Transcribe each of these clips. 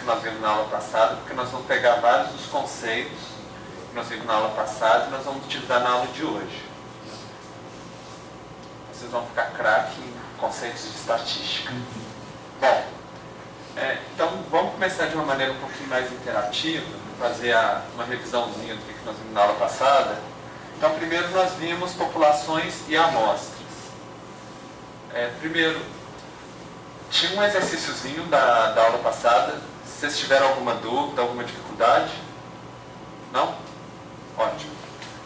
nós vimos na aula passada, porque nós vamos pegar vários dos conceitos que nós vimos na aula passada e nós vamos utilizar na aula de hoje. Vocês vão ficar craque em conceitos de estatística. Bom, então vamos começar de uma maneira um pouquinho mais interativa, fazer uma revisãozinha do que nós vimos na aula passada. Então, primeiro nós vimos populações e amostras. Primeiro, tinha um exercíciozinho da aula passada. Se vocês tiveram alguma dúvida, alguma dificuldade? Não? Ótimo.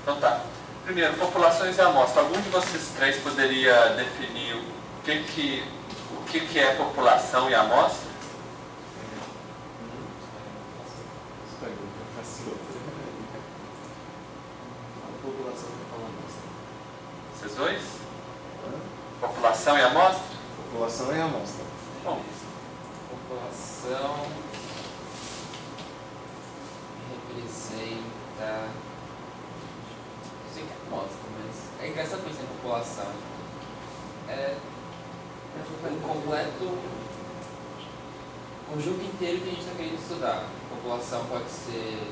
Então tá. Primeiro, populações e amostras. Algum de vocês três poderia definir o que é população e amostra? Vocês dois? População e amostra? População e amostra. Bom, População representa... Eu sei que é amostra, mas é engraçado pensar em população. O completo conjunto inteiro que a gente está querendo estudar. População pode ser...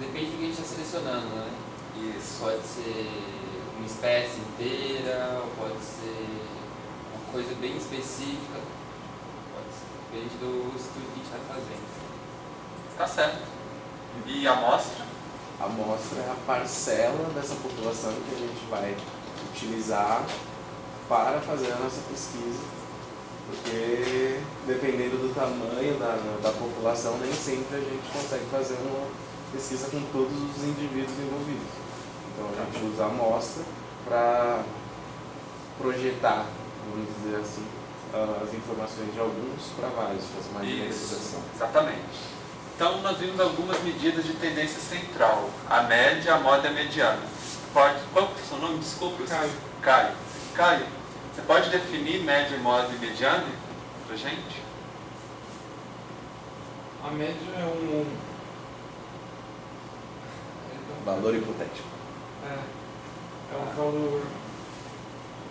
Depende do que a gente está selecionando, né? isso. Pode ser uma espécie inteira, ou pode ser uma coisa bem específica. Depende do estudo que a gente está fazendo. Tá certo. E amostra? A amostra é a parcela dessa população que a gente vai utilizar para fazer a nossa pesquisa, porque dependendo do tamanho da população, nem sempre a gente consegue fazer uma pesquisa com todos os indivíduos envolvidos. Então a gente usa a amostra para projetar, vamos dizer assim, as informações de alguns para vários, fazer uma generalização. Exatamente. Então nós vimos algumas medidas de tendência central. A média, a moda e a mediana. Qual é o seu nome? Desculpa. Caio. Caio, você pode definir média, moda e mediana para a gente? A média é um Valor hipotético. É um valor,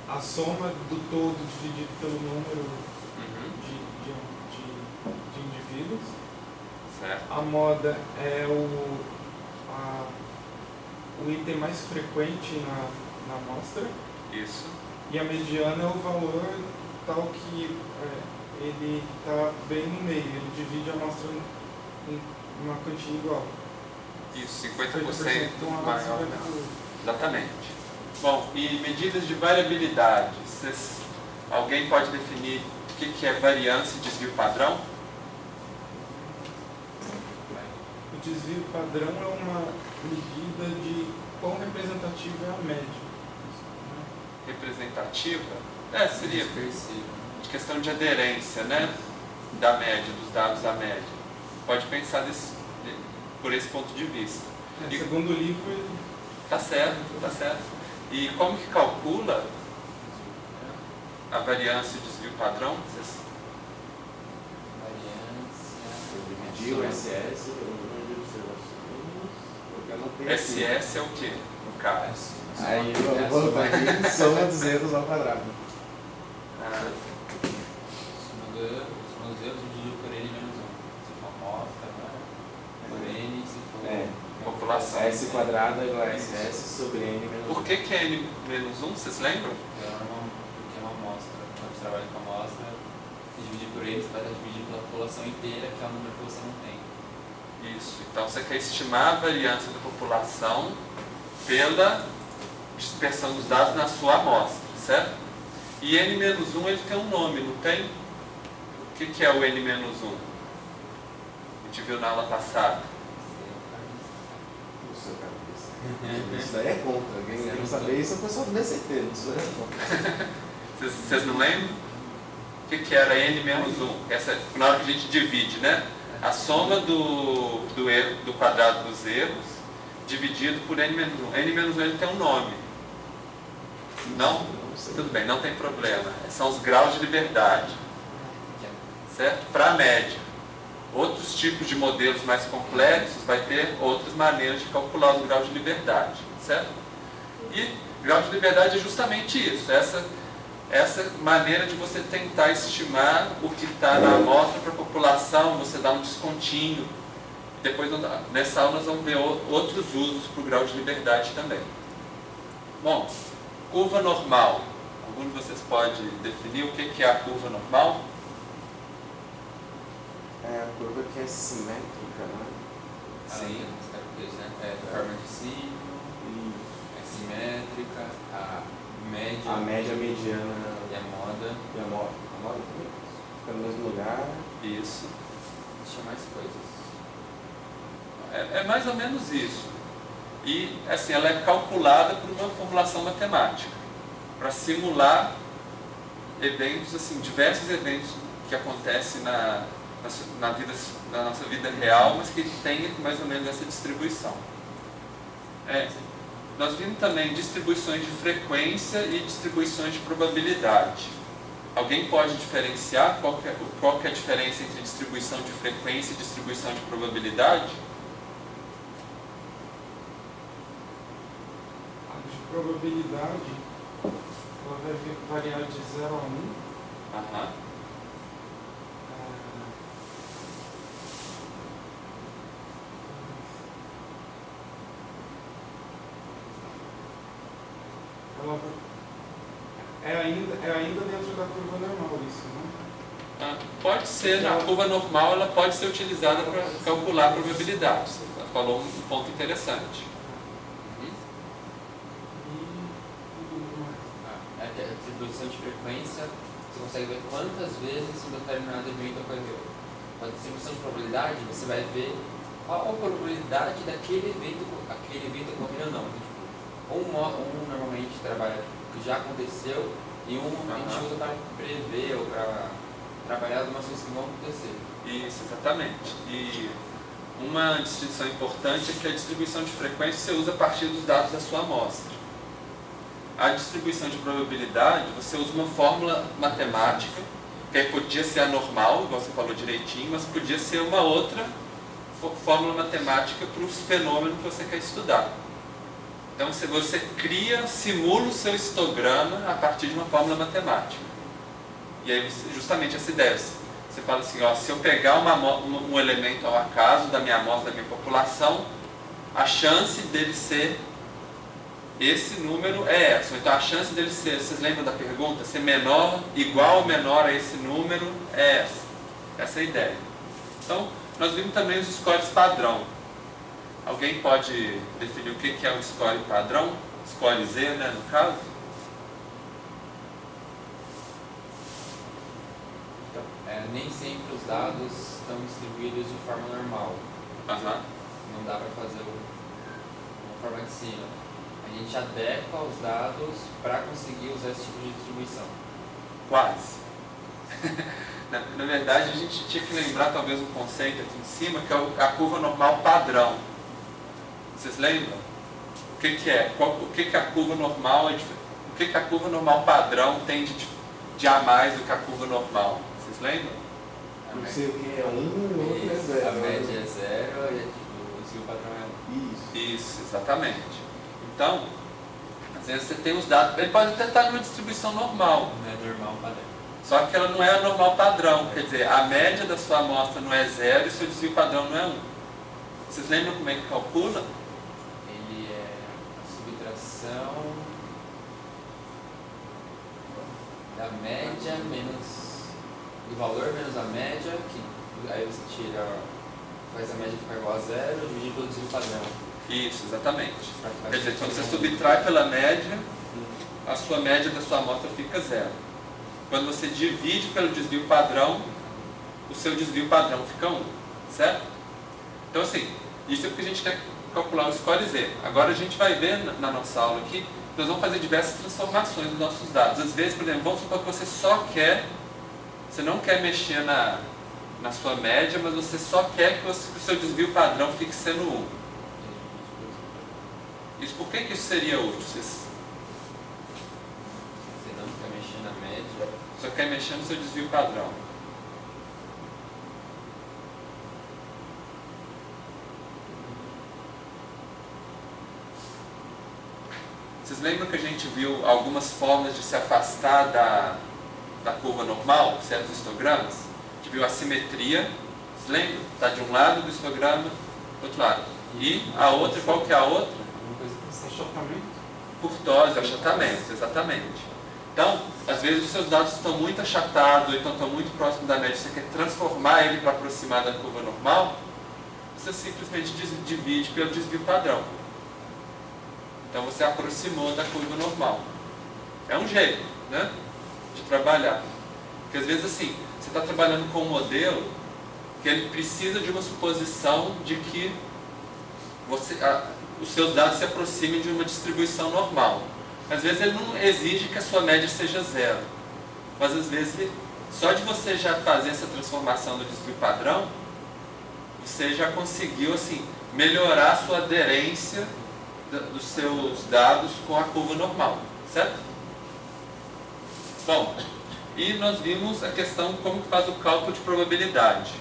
a soma do todo dividido pelo número de indivíduos. Certo. A moda é o item mais frequente na amostra. Isso. E a mediana é o valor tal que ele está bem no meio, ele divide a amostra em uma quantia igual. Isso, 50% maior. 50%. Exatamente. Bom, e medidas de variabilidade. Alguém pode definir o que é variância e desvio padrão? O desvio padrão é uma medida de quão representativa é a média. Representativa? Seria Dispersivo. de questão de aderência, né? Da média, dos dados da média. Pode pensar por esse ponto de vista. Segundo o livro, ele... Tá certo, tá certo. E como que calcula a variância e desvio padrão? Variância. Dividir o SS pelo número de observações, porque eu não tenho SS é o que, no caso? Aí eu vou botar aqui soma dos erros ao quadrado. Soma dos erros dividido por N menos 1. Se for amostra, por N, se for... População. S quadrado é igual a SS sobre N menos 1. Por que é N menos 1? Vocês lembram? Porque é uma amostra. Quando você trabalha com amostra, se dividir por N, você vai dividir pela população inteira, que é o número que você não tem. Isso. Então você quer estimar a variância da população pela dispersão dos dados na sua amostra, certo? E N menos 1 ele tem um nome, não tem? O que é o N menos 1? A gente viu na aula passada. Isso daí é contra. Quem quer saber isso é o pessoal do DCT, não sou eu. Vocês não lembram? O que era N menos 1? Essa, na hora que a gente divide, né? A soma do quadrado dos erros dividido por N menos 1. N menos 1 ele tem um nome. Não? Tudo bem, não tem problema. São os graus de liberdade. Certo? Para a média. Outros tipos de modelos mais complexos vai ter outras maneiras de calcular os graus de liberdade, certo? E grau de liberdade é justamente isso, essa maneira de você tentar estimar o que está na amostra para a população, você dá um descontinho. Depois, nessa aula, nós vamos ver outros usos para o grau de liberdade também. Bom, curva normal. Algum de vocês pode definir o que é a curva normal? É a curva que é simétrica, né? Sim. É forma de sino, é simétrica, a média, A média mediana e a moda. e a moda. A moda também fica no mesmo lugar. Isso. Deixa mais coisas. É mais ou menos isso. E, assim, ela é calculada por uma formulação matemática, para simular eventos, assim, diversos eventos que acontecem na nossa vida real, mas que tem mais ou menos essa distribuição. Nós vimos também distribuições de frequência e distribuições de probabilidade. Alguém pode diferenciar qual que é a diferença entre distribuição de frequência e distribuição de probabilidade? A de probabilidade, ela vai variar de 0 a 1. Aham. Ela é ainda dentro da curva normal isso, né? Pode ser, na curva normal ela pode ser utilizada para calcular a probabilidade. Você falou um ponto interessante. É que a distribuição de frequência, você consegue ver quantas vezes um determinado evento ocorreu. Com a distribuição de probabilidade, você vai ver qual a probabilidade daquele evento ocorrer ou não. Um normalmente trabalha o que já aconteceu e a gente usa para prever ou para trabalhar algumas coisas que vão acontecer. Isso, exatamente. E uma distinção importante é que a distribuição de frequência você usa a partir dos dados da sua amostra. A distribuição de probabilidade, você usa uma fórmula matemática, que aí podia ser a normal, igual você falou direitinho, mas podia ser uma outra fórmula matemática para os fenômenos que você quer estudar. Então, se você simula o seu histograma a partir de uma fórmula matemática. E aí, justamente essa ideia, você fala assim, ó, se eu pegar um elemento ao acaso da minha amostra, da minha população, a chance dele ser esse número é essa. Então, a chance dele ser, vocês lembram da pergunta? Ser menor, igual ou menor a esse número é essa. Essa é a ideia. Então, nós vimos também os scores padrão. Alguém pode definir o que é um score padrão? Score Z, né, no caso? Então, nem sempre os dados estão distribuídos de forma normal. Não dá para fazer uma forma de sino. A gente adequa os dados para conseguir usar esse tipo de distribuição. Quase. Na verdade, a gente tinha que lembrar talvez um conceito aqui em cima, que é a curva normal padrão. Vocês lembram? O que é? O que a curva normal é? O que a curva normal padrão tem de a mais do que a curva normal? Vocês lembram? Não sei o que é 1, o outro é 0. A média é 0 e o desvio padrão é 1. Isso, exatamente. Então, às vezes você tem os dados, ele pode até estar numa distribuição normal. Não é normal padrão. Só que ela não é a normal padrão, quer dizer, a média da sua amostra não é 0 e o seu desvio padrão não é 1. Vocês lembram como é que calcula? Ele é a subtração da média do valor menos a média, que aí você faz a média ficar igual a 0 e divide pelo desvio padrão. Isso, exatamente. Quer dizer, quando você subtrai pela média, a sua média da sua amostra fica 0. Quando você divide pelo desvio padrão, o seu desvio padrão fica 1, certo? Então, assim, isso é porque a gente quer calcular o score Z. Agora a gente vai ver na nossa aula aqui, nós vamos fazer diversas transformações dos nossos dados. Às vezes, por exemplo, vamos supor que você não quer mexer na sua média, mas você só quer que o seu desvio padrão fique sendo 1. Isso, por que isso seria útil? Você não quer mexer na média, só quer mexer no seu desvio padrão. Vocês lembram que a gente viu algumas formas de se afastar da curva normal, certos histogramas? A gente viu a simetria, vocês lembram? Está de um lado do histograma, do outro lado. E a outra, qual que é a outra? Achatamento. Kurtósis, achatamento, exatamente. Então, às vezes os seus dados estão muito achatados, ou então estão muito próximos da média, você quer transformar ele para aproximar da curva normal, você simplesmente divide pelo desvio padrão. Então você aproximou da curva normal. É um jeito, né, de trabalhar. Porque às vezes assim, você está trabalhando com um modelo que ele precisa de uma suposição de que os seus dados se aproximem de uma distribuição normal. Às vezes ele não exige que a sua média seja zero. Mas às vezes, só de você já fazer essa transformação do desvio padrão, você já conseguiu assim, melhorar a sua aderência dos seus dados com a curva normal, certo? Bom, e nós vimos a questão como que faz o cálculo de probabilidade.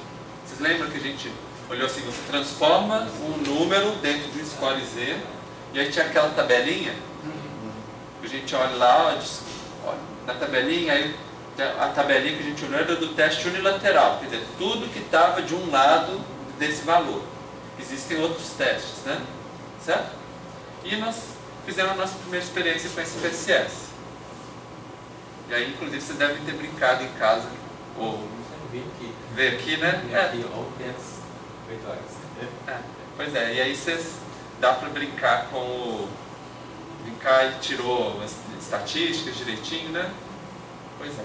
Vocês lembram que a gente olhou assim, você transforma um número dentro de um score Z, e aí tinha aquela tabelinha, que a gente olha lá, ó, na tabelinha, aí a tabelinha que a gente olhou era do teste unilateral, quer dizer, tudo que estava de um lado desse valor. Existem outros testes, né? Certo? E nós fizemos a nossa primeira experiência com esse PCS. E aí, inclusive, vocês devem ter brincado em casa, ou ver aqui, né? Pois é, e aí vocês dá para brincar com o... Brincar e tirou as estatísticas direitinho, né? Pois é.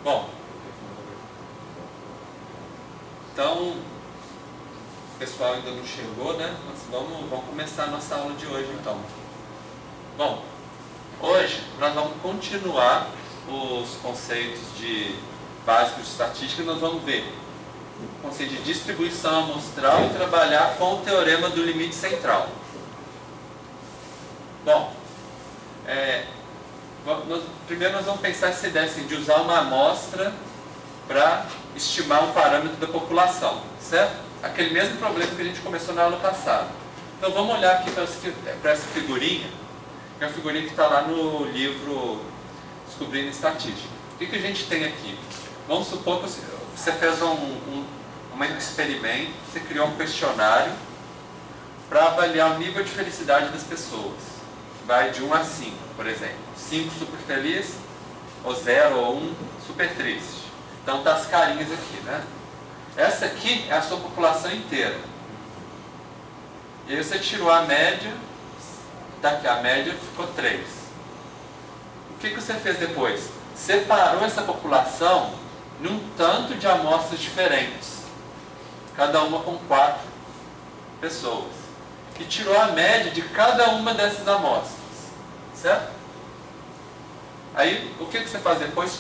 Bom, então, o pessoal ainda não chegou, né? Mas vamos começar a nossa aula de hoje, então. Bom, hoje nós vamos continuar os conceitos básicos de estatística e nós vamos ver o conceito de distribuição amostral e trabalhar com o teorema do limite central. Bom, primeiro nós vamos pensar essa ideia assim, de usar uma amostra para estimar um parâmetro da população, certo? Aquele mesmo problema que a gente começou na aula passada. Então vamos olhar aqui para essa figurinha, que é a figurinha que está lá no livro Descobrindo Estatística. O que a gente tem aqui? Vamos supor que você fez um experimento, você criou um questionário para avaliar o nível de felicidade das pessoas. Vai de 1 a 5, por exemplo. 5 super feliz, ou 0 ou 1 super triste. Então tá as carinhas aqui, né? Essa aqui é a sua população inteira. E aí você tirou a média, daqui a média ficou 3. O que você fez depois? Separou essa população num tanto de amostras diferentes, cada uma com 4 pessoas, e tirou a média de cada uma dessas amostras, certo? Aí, o que você faz depois?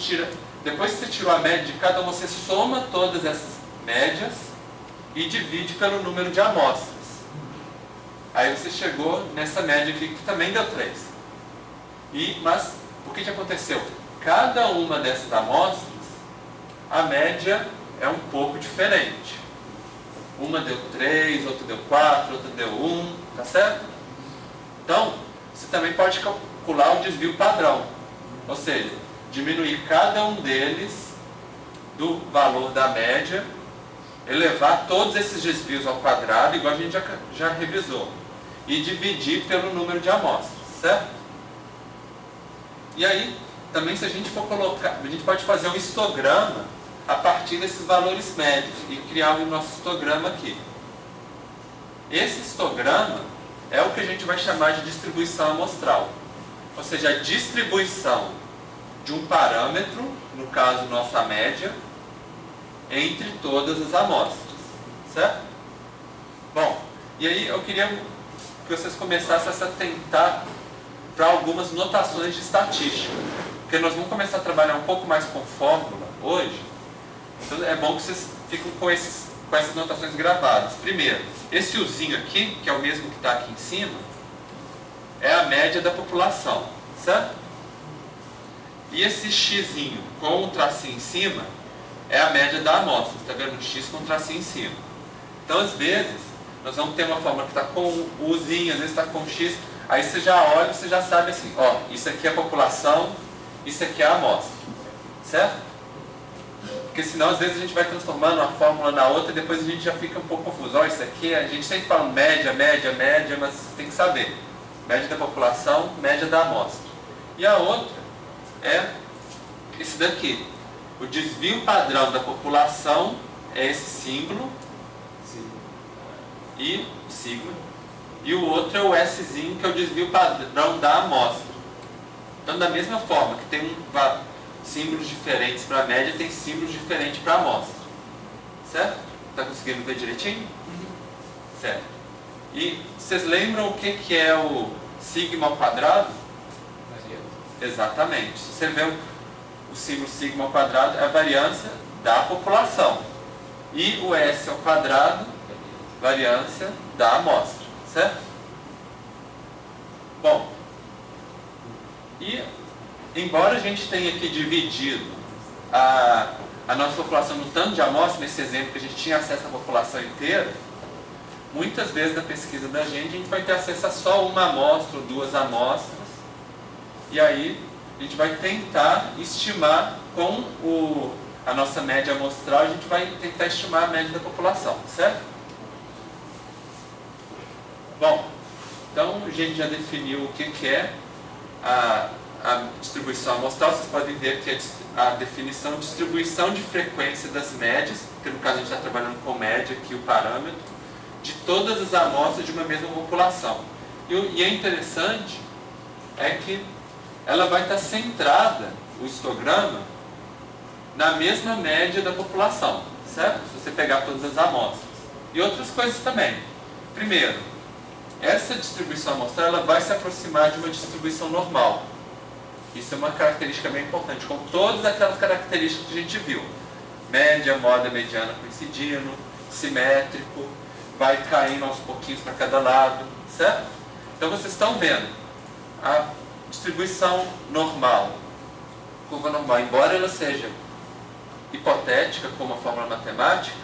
Depois que você tirou a média de cada uma, você soma todas essas médias e divide pelo número de amostras. Aí você chegou nessa média aqui, que também deu 3. Mas, o que aconteceu? Cada uma dessas amostras, a média é um pouco diferente. Uma deu 3, outra deu 4, outra deu 1, tá certo? Então, você também pode calcular o desvio padrão. Ou seja, diminuir cada um deles do valor da média, elevar todos esses desvios ao quadrado, igual a gente já revisou, e dividir pelo número de amostras, certo? E aí, também se a gente for colocar, a gente pode fazer um histograma a partir desses valores médios e criar o nosso histograma aqui. Esse histograma é o que a gente vai chamar de distribuição amostral. Ou seja, a distribuição de um parâmetro, no caso nossa média, entre todas as amostras, certo? Bom, e aí eu queria que vocês começassem a se atentar para algumas notações de estatística, porque nós vamos começar a trabalhar um pouco mais com fórmula hoje, então é bom que vocês fiquem com essas notações gravadas. Primeiro, esse Uzinho aqui, que é o mesmo que está aqui em cima, é a média da população, certo? E esse Xzinho com um tracinho em cima é a média da amostra. Está vendo? Um X com um tracinho em cima. Então, às vezes, nós vamos ter uma fórmula que está com o Uzinho, às vezes está com X. Aí você já olha, você já sabe assim, ó, isso aqui é a população, isso aqui é a amostra, certo? Porque senão às vezes a gente vai transformando uma fórmula na outra e depois a gente já fica um pouco confuso. Ó, isso aqui, a gente sempre fala média, média, média, mas você tem que saber. Média da população, média da amostra. E a outra é esse daqui. O desvio padrão da população é esse símbolo e sigma. E o outro é o Szinho, que é o desvio padrão da amostra. Então, da mesma forma que tem símbolos diferentes para a média, tem símbolos diferentes para a amostra. Certo? Está conseguindo ver direitinho? Certo. E vocês lembram o que é o sigma ao quadrado? Exatamente. Se você vê o símbolo sigma ao quadrado, é a variância da população. E o S ao quadrado, variância da amostra. Certo? Bom, e embora a gente tenha aqui dividido a nossa população no tanto de amostras, nesse exemplo que a gente tinha acesso à população inteira, muitas vezes na pesquisa da gente, a gente vai ter acesso a só uma amostra ou duas amostras, e aí a gente vai tentar estimar com a nossa média amostral, a gente vai tentar estimar a média da população, certo? Bom, então a gente já definiu o que é a distribuição amostral. Vocês podem ver que a definição de distribuição de frequência das médias, porque no caso a gente está trabalhando com média aqui, o parâmetro, de todas as amostras de uma mesma população. E é interessante é que ela vai estar centrada, o histograma, na mesma média da população, certo? Se você pegar todas as amostras. E outras coisas também. Primeiro, essa distribuição amostral ela vai se aproximar de uma distribuição normal. Isso é uma característica bem importante, com todas aquelas características que a gente viu. Média, moda, mediana coincidindo, simétrico, vai caindo aos pouquinhos para cada lado, certo? Então vocês estão vendo a distribuição normal, curva normal, embora ela seja hipotética como a fórmula matemática,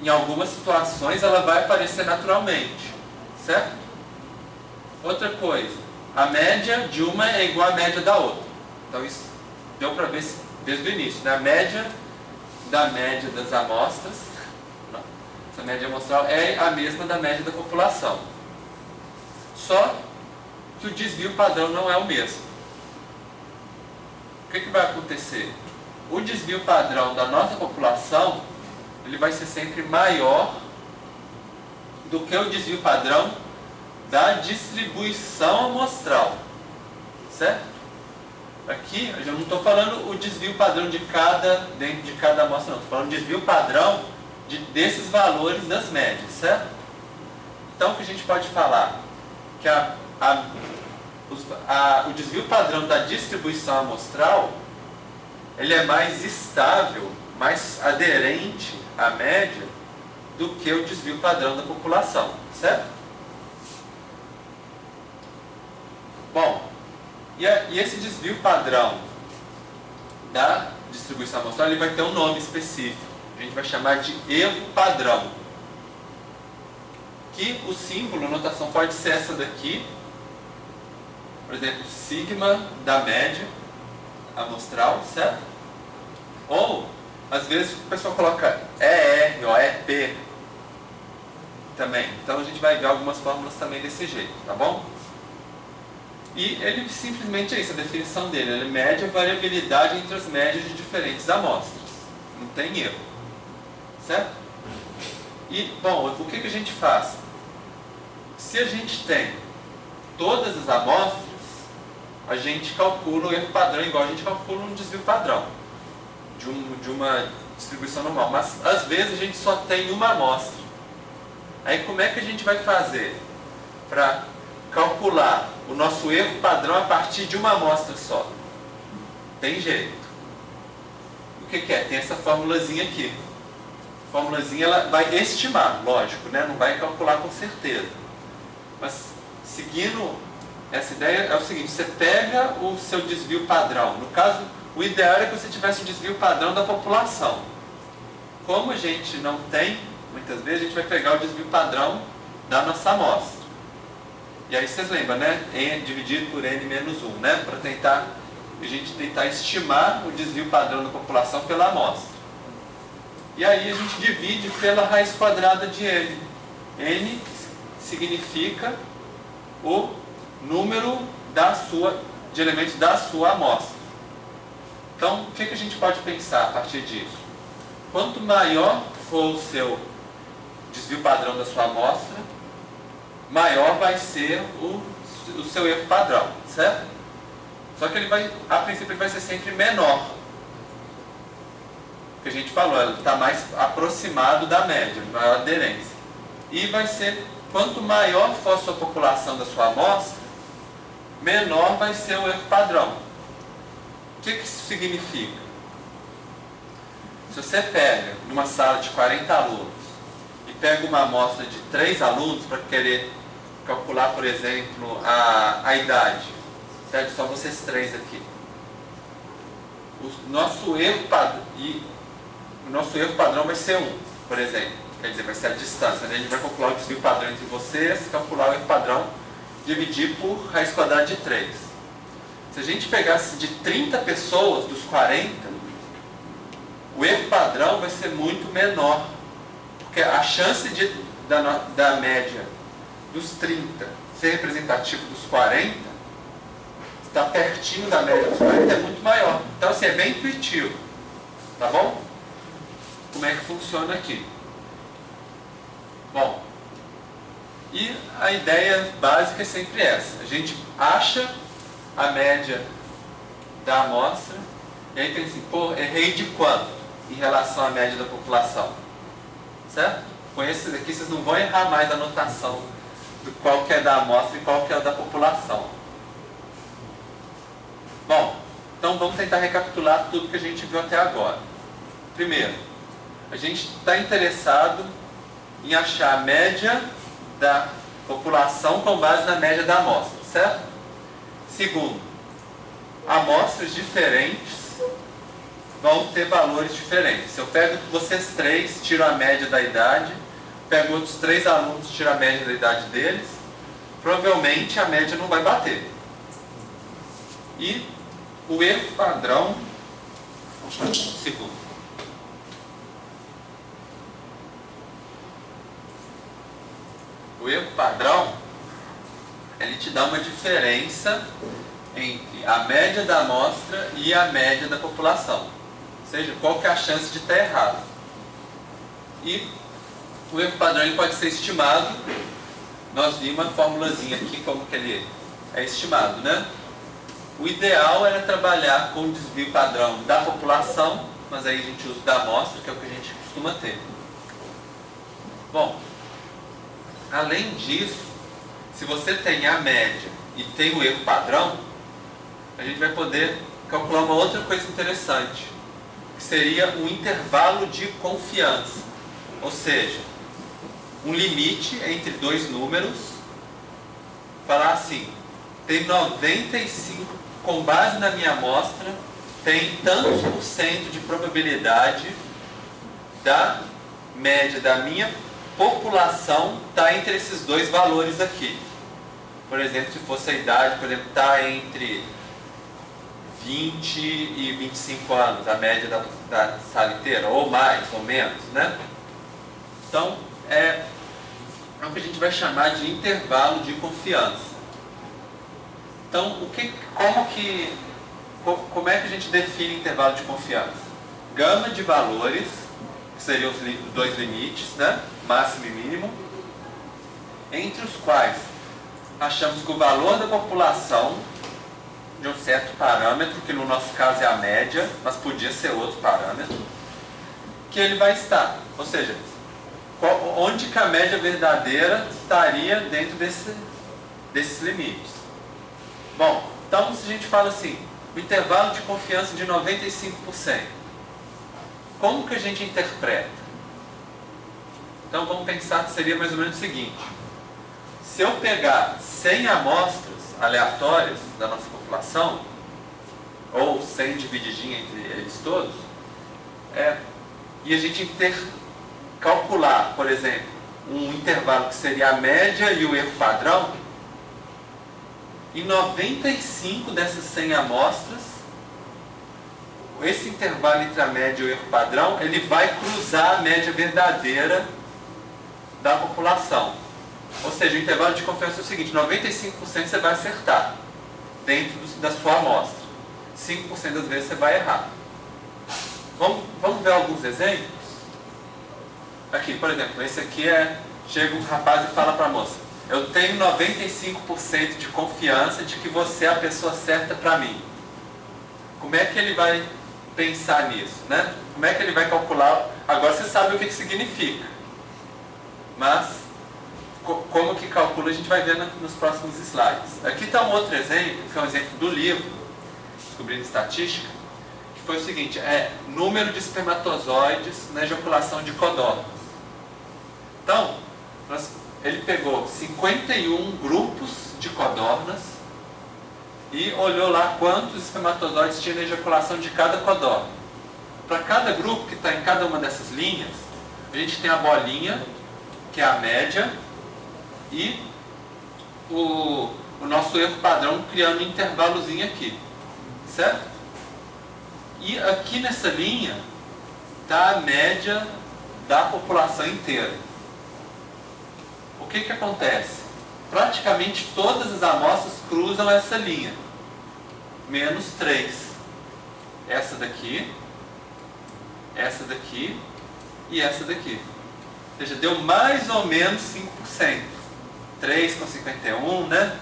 em algumas situações ela vai aparecer naturalmente, certo? Outra coisa, a média de uma é igual à média da outra. Então isso deu para ver desde o início, né? A média da média das amostras, essa média amostral é a mesma da média da população. Só que o desvio padrão não é o mesmo. O que vai acontecer? O desvio padrão da nossa população, ele vai ser sempre maior do que o desvio padrão da distribuição amostral, certo? Aqui eu já não estou falando o desvio padrão dentro de cada amostra, não. Estou falando desvio padrão desses valores das médias, certo? Então o que a gente pode falar? Que o desvio padrão da distribuição amostral, ele é mais estável, mais aderente à média do que o desvio padrão da população, certo? Bom, e esse desvio padrão da distribuição amostral, ele vai ter um nome específico. A gente vai chamar de erro padrão. Que o símbolo, a notação pode ser essa daqui. Por exemplo, sigma da média amostral, certo? Ou, às vezes, o pessoal coloca ER ou EP também. Então a gente vai ver algumas fórmulas também desse jeito, tá bom? E ele simplesmente é isso, a definição dele. Ele mede a variabilidade entre as médias de diferentes amostras. Não tem erro. Certo? E, bom, o que a gente faz? Se a gente tem todas as amostras, a gente calcula o erro padrão igual a gente calcula um desvio padrão de uma distribuição normal. Mas, às vezes, a gente só tem uma amostra. Aí, como é que a gente vai fazer para calcular o nosso erro padrão a partir de uma amostra só? Tem jeito. O que é? Tem essa formulazinha aqui. A formulazinha ela vai estimar, lógico, né? Não vai calcular com certeza. Mas seguindo essa ideia é o seguinte, você pega o seu desvio padrão. No caso, o ideal é que você tivesse o desvio padrão da população. Como a gente não tem, muitas vezes a gente vai pegar o desvio padrão da nossa amostra. E aí vocês lembram, né? N dividido por N menos 1, né? Para a gente tentar estimar o desvio padrão da população pela amostra. E aí a gente divide pela raiz quadrada de N. N significa o número de elementos da sua amostra. Então, o que a gente pode pensar a partir disso? Quanto maior for o seu desvio padrão da sua amostra, maior vai ser o seu erro padrão, certo? Só que a princípio ele vai ser sempre menor. O que a gente falou, ele está mais aproximado da média, maior aderência. E vai ser, quanto maior for a sua população da sua amostra, menor vai ser o erro padrão. O que isso significa? Se você pega numa sala de 40 alunos e pega uma amostra de 3 alunos para querer calcular, por exemplo, a idade, pega só vocês 3 aqui. O nosso erro padrão vai ser 1, por exemplo. Quer dizer, vai ser a distância. A gente vai calcular o desvio padrão entre vocês, calcular o erro padrão, dividir por raiz quadrada de 3. Se a gente pegasse de 30 pessoas, dos 40, o erro padrão vai ser muito menor. Porque a chance da média dos 30 ser representativo dos 40, está pertinho da média dos 40, é muito maior. Então, assim, é bem intuitivo. Tá bom? Como é que funciona aqui? Bom, e a ideia básica é sempre essa. A gente acha a média da amostra e aí pensa assim, pô, errei de quanto em relação à média da população? Certo? Com esses aqui vocês não vão errar mais a notação do qual que é da amostra e qual que é da população. Bom, então vamos tentar recapitular tudo que a gente viu até agora. Primeiro, a gente está interessado em achar a média da população com base na média da amostra, certo? Segundo, amostras diferentes vão ter valores diferentes. Se eu pego vocês 3, tiro a média da idade, pego outros 3 alunos, tiro a média da idade deles, provavelmente a média não vai bater. E o erro padrão, segundo. O erro padrão, ele te dá uma diferença entre a média da amostra e a média da população. Ou seja, qual que é a chance de estar errado. E o erro padrão ele pode ser estimado. Nós vimos uma formulazinha aqui, como que ele é estimado, né? O ideal era trabalhar com o desvio padrão da população, mas aí a gente usa da amostra, que é o que a gente costuma ter. Bom, além disso, se você tem a média e tem o erro padrão, a gente vai poder calcular uma outra coisa interessante, que seria um intervalo de confiança. Ou seja, um limite entre 2 números, falar assim, tem 95, com base na minha amostra, tem tantos por cento de probabilidade da média da minha população está entre esses 2 valores aqui. Por exemplo, se fosse a idade, por exemplo, está entre 20 e 25 anos, a média da sala inteira, ou mais, ou menos, né? Então, é o que a gente vai chamar de intervalo de confiança. Então, como é que a gente define intervalo de confiança? Gama de valores, que seriam os 2 limites, né? Máximo e mínimo, entre os quais achamos que o valor da população de um certo parâmetro, que no nosso caso é a média, mas podia ser outro parâmetro, que ele vai estar. Ou seja, onde que a média verdadeira estaria dentro desses limites. Bom, então se a gente fala assim, o intervalo de confiança de 95%, como que a gente interpreta? Então vamos pensar que seria mais ou menos o seguinte, se eu pegar 100 amostras aleatórias da nossa população, ou 100 divididinhas entre eles todos, e a gente calcular, por exemplo, um intervalo que seria a média e o erro padrão, Em 95 dessas 100 amostras, esse intervalo entre a média e o erro padrão, ele vai cruzar a média verdadeira da população. Ou seja, o intervalo de confiança é o seguinte: 95% você vai acertar dentro da sua amostra. 5% das vezes você vai errar. Vamos ver alguns exemplos? Aqui, por exemplo, esse aqui chega um rapaz e fala para a moça: eu tenho 95% de confiança de que você é a pessoa certa para mim. Como é que ele vai pensar nisso, né? Como é que ele vai calcular? Agora você sabe o que significa. Mas, como que calcula, a gente vai ver nos próximos slides. Aqui está um outro exemplo, que é um exemplo do livro, Descobrindo Estatística, que foi o seguinte: número de espermatozoides na ejaculação de codornas. Então, ele pegou 51 grupos de codornas e olhou lá quantos espermatozoides tinha na ejaculação de cada codorna. Para cada grupo que está em cada uma dessas linhas, a gente tem a bolinha, que é a média, e o nosso erro padrão criando um intervalozinho aqui, certo? E aqui nessa linha está a média da população inteira. O que acontece? Praticamente todas as amostras cruzam essa linha, menos 3. Essa daqui e essa daqui. Ou seja, deu mais ou menos 5%. 3 com 51, né?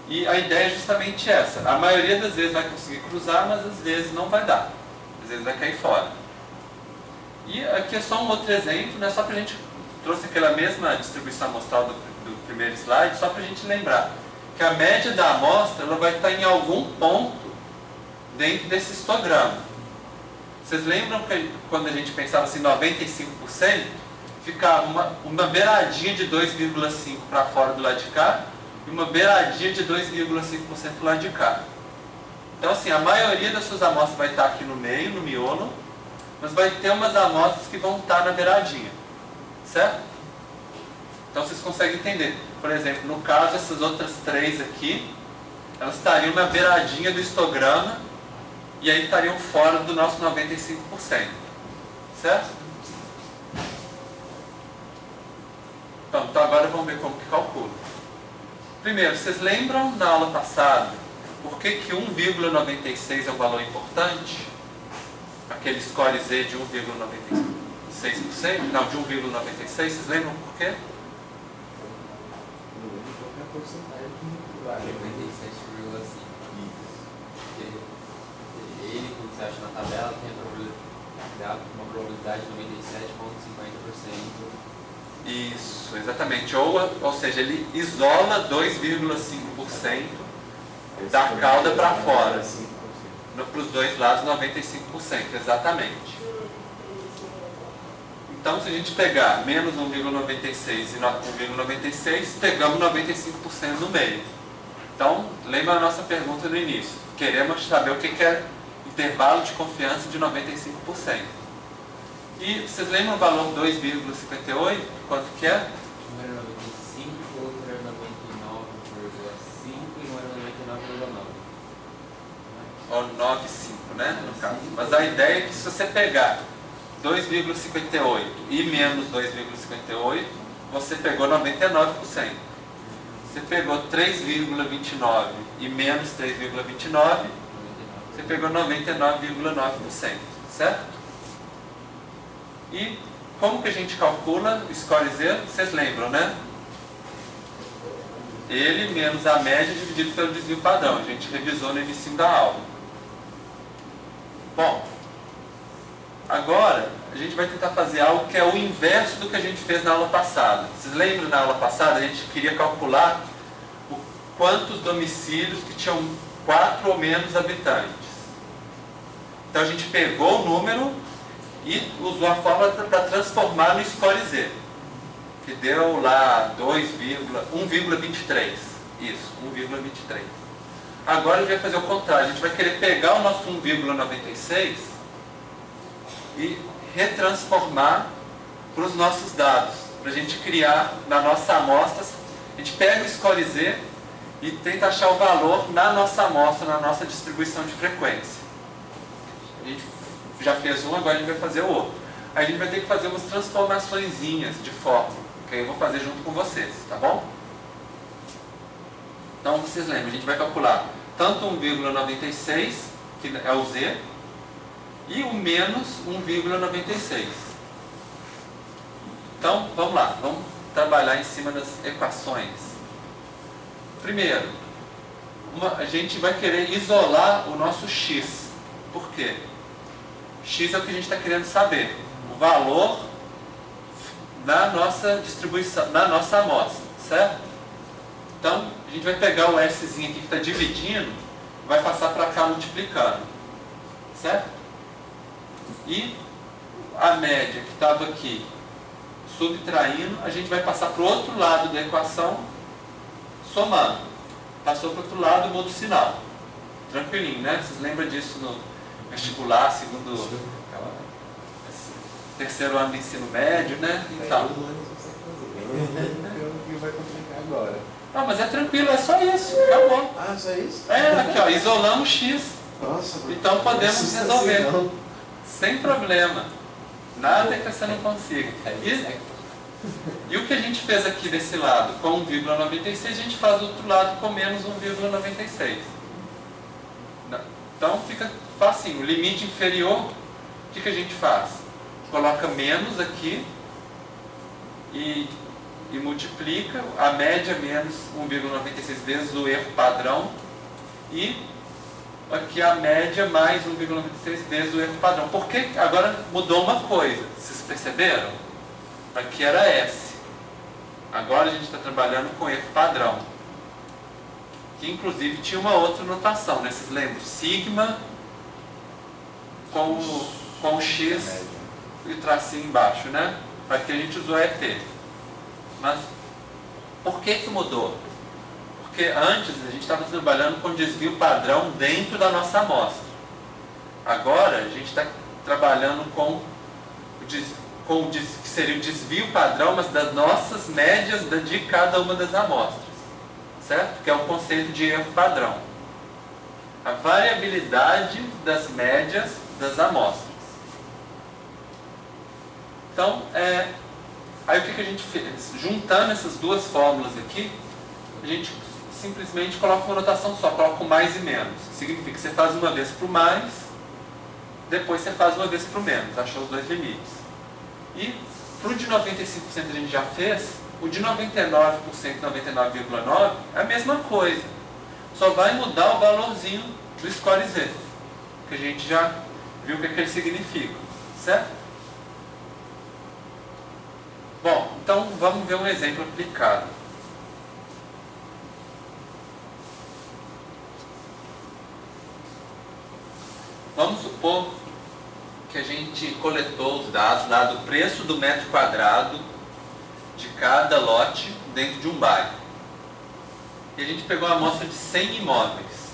E a ideia é justamente essa. A maioria das vezes vai conseguir cruzar, mas às vezes não vai dar. Às vezes vai cair fora. E aqui é só um outro exemplo, né? Só para a gente... Trouxe aquela mesma distribuição amostral do primeiro slide, só para a gente lembrar que a média da amostra ela vai estar em algum ponto dentro desse histograma. Vocês lembram que quando a gente pensava assim, 95%, ficava uma beiradinha de 2,5% para fora do lado de cá e uma beiradinha de 2,5% do lado de cá. Então assim, a maioria das suas amostras vai estar aqui no meio, no miolo, mas vai ter umas amostras que vão estar na beiradinha. Certo? Então vocês conseguem entender. Por exemplo, no caso, essas outras 3 aqui, elas estariam na beiradinha do histograma e aí estariam fora do nosso 95%. Certo? Então agora vamos ver como que calcula. Primeiro, vocês lembram na aula passada por que 1,96 é um valor importante? Aquele score Z de 1,96%? Não, de 1,96%, vocês lembram por quê? Não lembro qual é a porcentagem que vale. 97,5. Ele, como você acha na tabela, tem uma probabilidade de 97,50%. Isso, exatamente. Ou seja, ele isola 2,5% da cauda para fora. Para os dois lados, 95%, exatamente. Então, se a gente pegar menos 1,96 e 1,96, pegamos 95% no meio. Então, lembra a nossa pergunta no início. Queremos saber o que é intervalo de confiança de 95%. E vocês lembram o valor 2,58? Quanto que é? Um era 95, outro era 99,5 e um era 99,9. Ou 9,5, né? No caso. Mas a ideia é que se você pegar 2,58 e menos 2,58, você pegou 99%. Você pegou 3,29 e menos 3,29, você pegou 99,9%, certo? E como que a gente calcula o score Z? Vocês lembram, né? Ele menos a média dividido pelo desvio padrão. A gente revisou no início da aula. Bom, agora a gente vai tentar fazer algo que é o inverso do que a gente fez na aula passada. Vocês lembram na aula passada? A gente queria calcular quantos domicílios que tinham 4 ou menos habitantes. Então a gente pegou o número e usou a fórmula para transformar no score Z, que deu lá 1,23. Isso, 1,23. Agora a gente vai fazer o contrário. A gente vai querer pegar o nosso 1,96 e retransformar para os nossos dados, para a gente criar na nossa amostra. A gente pega o score Z e tenta achar o valor na nossa amostra, na nossa distribuição de frequência. A gente já fez um, agora a gente vai fazer o outro. Aí a gente vai ter que fazer umas transformaçõezinhas de fórmula, que eu vou fazer junto com vocês, tá bom? Então vocês lembram, a gente vai calcular tanto 1,96, que é o Z, e o menos 1,96. Então, vamos lá, vamos trabalhar em cima das equações. Primeiro, a gente vai querer isolar o nosso x. Por quê? X é o que a gente está querendo saber. O valor na nossa distribuição, na nossa amostra, certo? Então, a gente vai pegar o Szinho aqui que está dividindo, vai passar para cá multiplicando, certo? E a média que estava aqui subtraindo, a gente vai passar para o outro lado da equação somando. Passou para o outro lado, muda o sinal. Tranquilinho, né? Vocês lembram disso no vestibular, terceiro ano do ensino médio, né? Então. E vai complicar agora. Não, mas é tranquilo, é só isso, acabou. Ah, só isso? É, aqui ó, isolamos X. Nossa, Então podemos resolver. Assim, Sem problema. Nada que você não consiga. E o que a gente fez aqui desse lado com 1,96, a gente faz do outro lado com menos 1,96. Então fica facinho. O limite inferior, o que a gente faz? Coloca menos aqui e multiplica a média menos 1,96 vezes o erro padrão e aqui a média mais 1,96 vezes o erro padrão. Porque agora mudou uma coisa, vocês perceberam? Aqui era S. Agora a gente está trabalhando com erro padrão. Que inclusive tinha uma outra notação, né? Vocês lembram? Sigma com o X e o tracinho embaixo, né? Aqui a gente usou ET. Mas por que mudou? Porque antes a gente estava trabalhando com desvio padrão dentro da nossa amostra. Agora a gente está trabalhando com o que seria o desvio padrão, mas das nossas médias de cada uma das amostras. Certo? Que é o conceito de erro padrão. A variabilidade das médias das amostras. Então, aí o que a gente fez? Juntando essas duas fórmulas aqui, a gente simplesmente coloca uma notação só, coloca o mais e menos. Significa que você faz uma vez para o mais, depois você faz uma vez para o menos, achou os dois limites. E para o de 95% a gente já fez, o de 99%, 99,9% é a mesma coisa. Só vai mudar o valorzinho do score Z, que a gente já viu o que ele significa, certo? Bom, então vamos ver um exemplo aplicado. Vamos supor que a gente coletou os dados lá do preço do metro quadrado de cada lote dentro de um bairro. E a gente pegou uma amostra de 100 imóveis.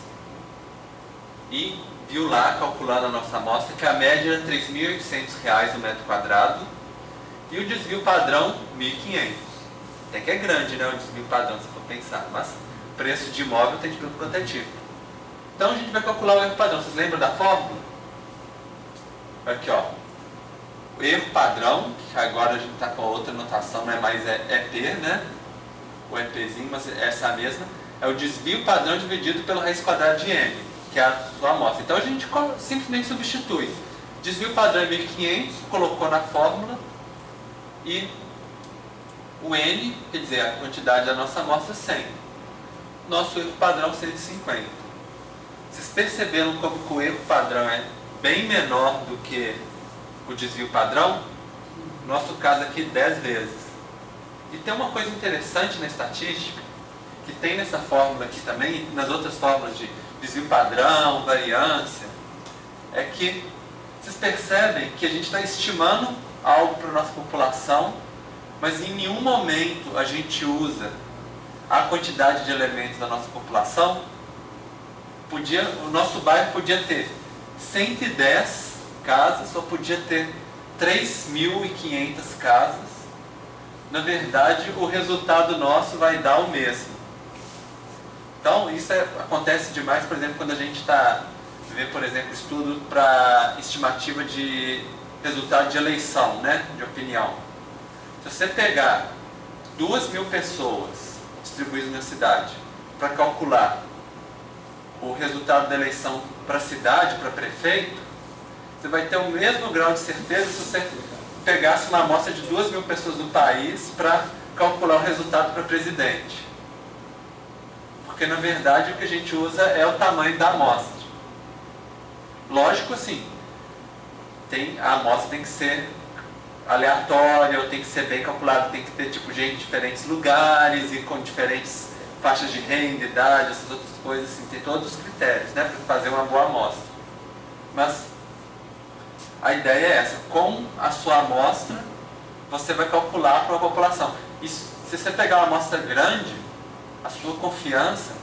E viu lá, calculando a nossa amostra, que a média era R$ 3.800 o metro quadrado e o desvio padrão R$ 1.500. Até que é grande, né, o desvio padrão, se for pensar, mas preço de imóvel tem de tudo quanto é tipo. Então a gente vai calcular o erro padrão. Vocês lembram da fórmula? Aqui, ó. O erro padrão, que agora a gente está com outra notação, não é mais EP, né? O EPzinho, mas essa é a mesma. É o desvio padrão dividido pela raiz quadrada de M, que é a sua amostra. Então a gente simplesmente substitui. Desvio padrão é 1.500, colocou na fórmula, e o N, quer dizer, a quantidade da nossa amostra, 100. Nosso erro padrão, 150. Vocês perceberam como que o erro padrão é bem menor do que o desvio padrão? No nosso caso aqui, 10 vezes. E tem uma coisa interessante na estatística, que tem nessa fórmula aqui também, e nas outras fórmulas de desvio padrão, variância, é que vocês percebem que a gente está estimando algo para a nossa população, mas em nenhum momento a gente usa a quantidade de elementos da nossa população. O nosso bairro podia ter 110 casas, só podia ter 3.500 casas. Na verdade, o resultado nosso vai dar o mesmo. Então, isso acontece demais, por exemplo, quando a gente vê, por exemplo, estudo para estimativa de resultado de eleição, né, de opinião. Se você pegar 2.000 pessoas distribuídas na cidade para calcular o resultado da eleição para a cidade, para prefeito, você vai ter o mesmo grau de certeza se você pegasse uma amostra de 2.000 pessoas do país para calcular o resultado para presidente. Porque, na verdade, o que a gente usa é o tamanho da amostra. Lógico, assim, a amostra tem que ser aleatória, ou tem que ser bem calculada, tem que ter tipo gente de diferentes lugares e com diferentes faixas de renda, idade, essas outras coisas, assim, tem todos os critérios, né, para fazer uma boa amostra. Mas a ideia é essa: com a sua amostra você vai calcular para a população. E se você pegar uma amostra grande, a sua confiança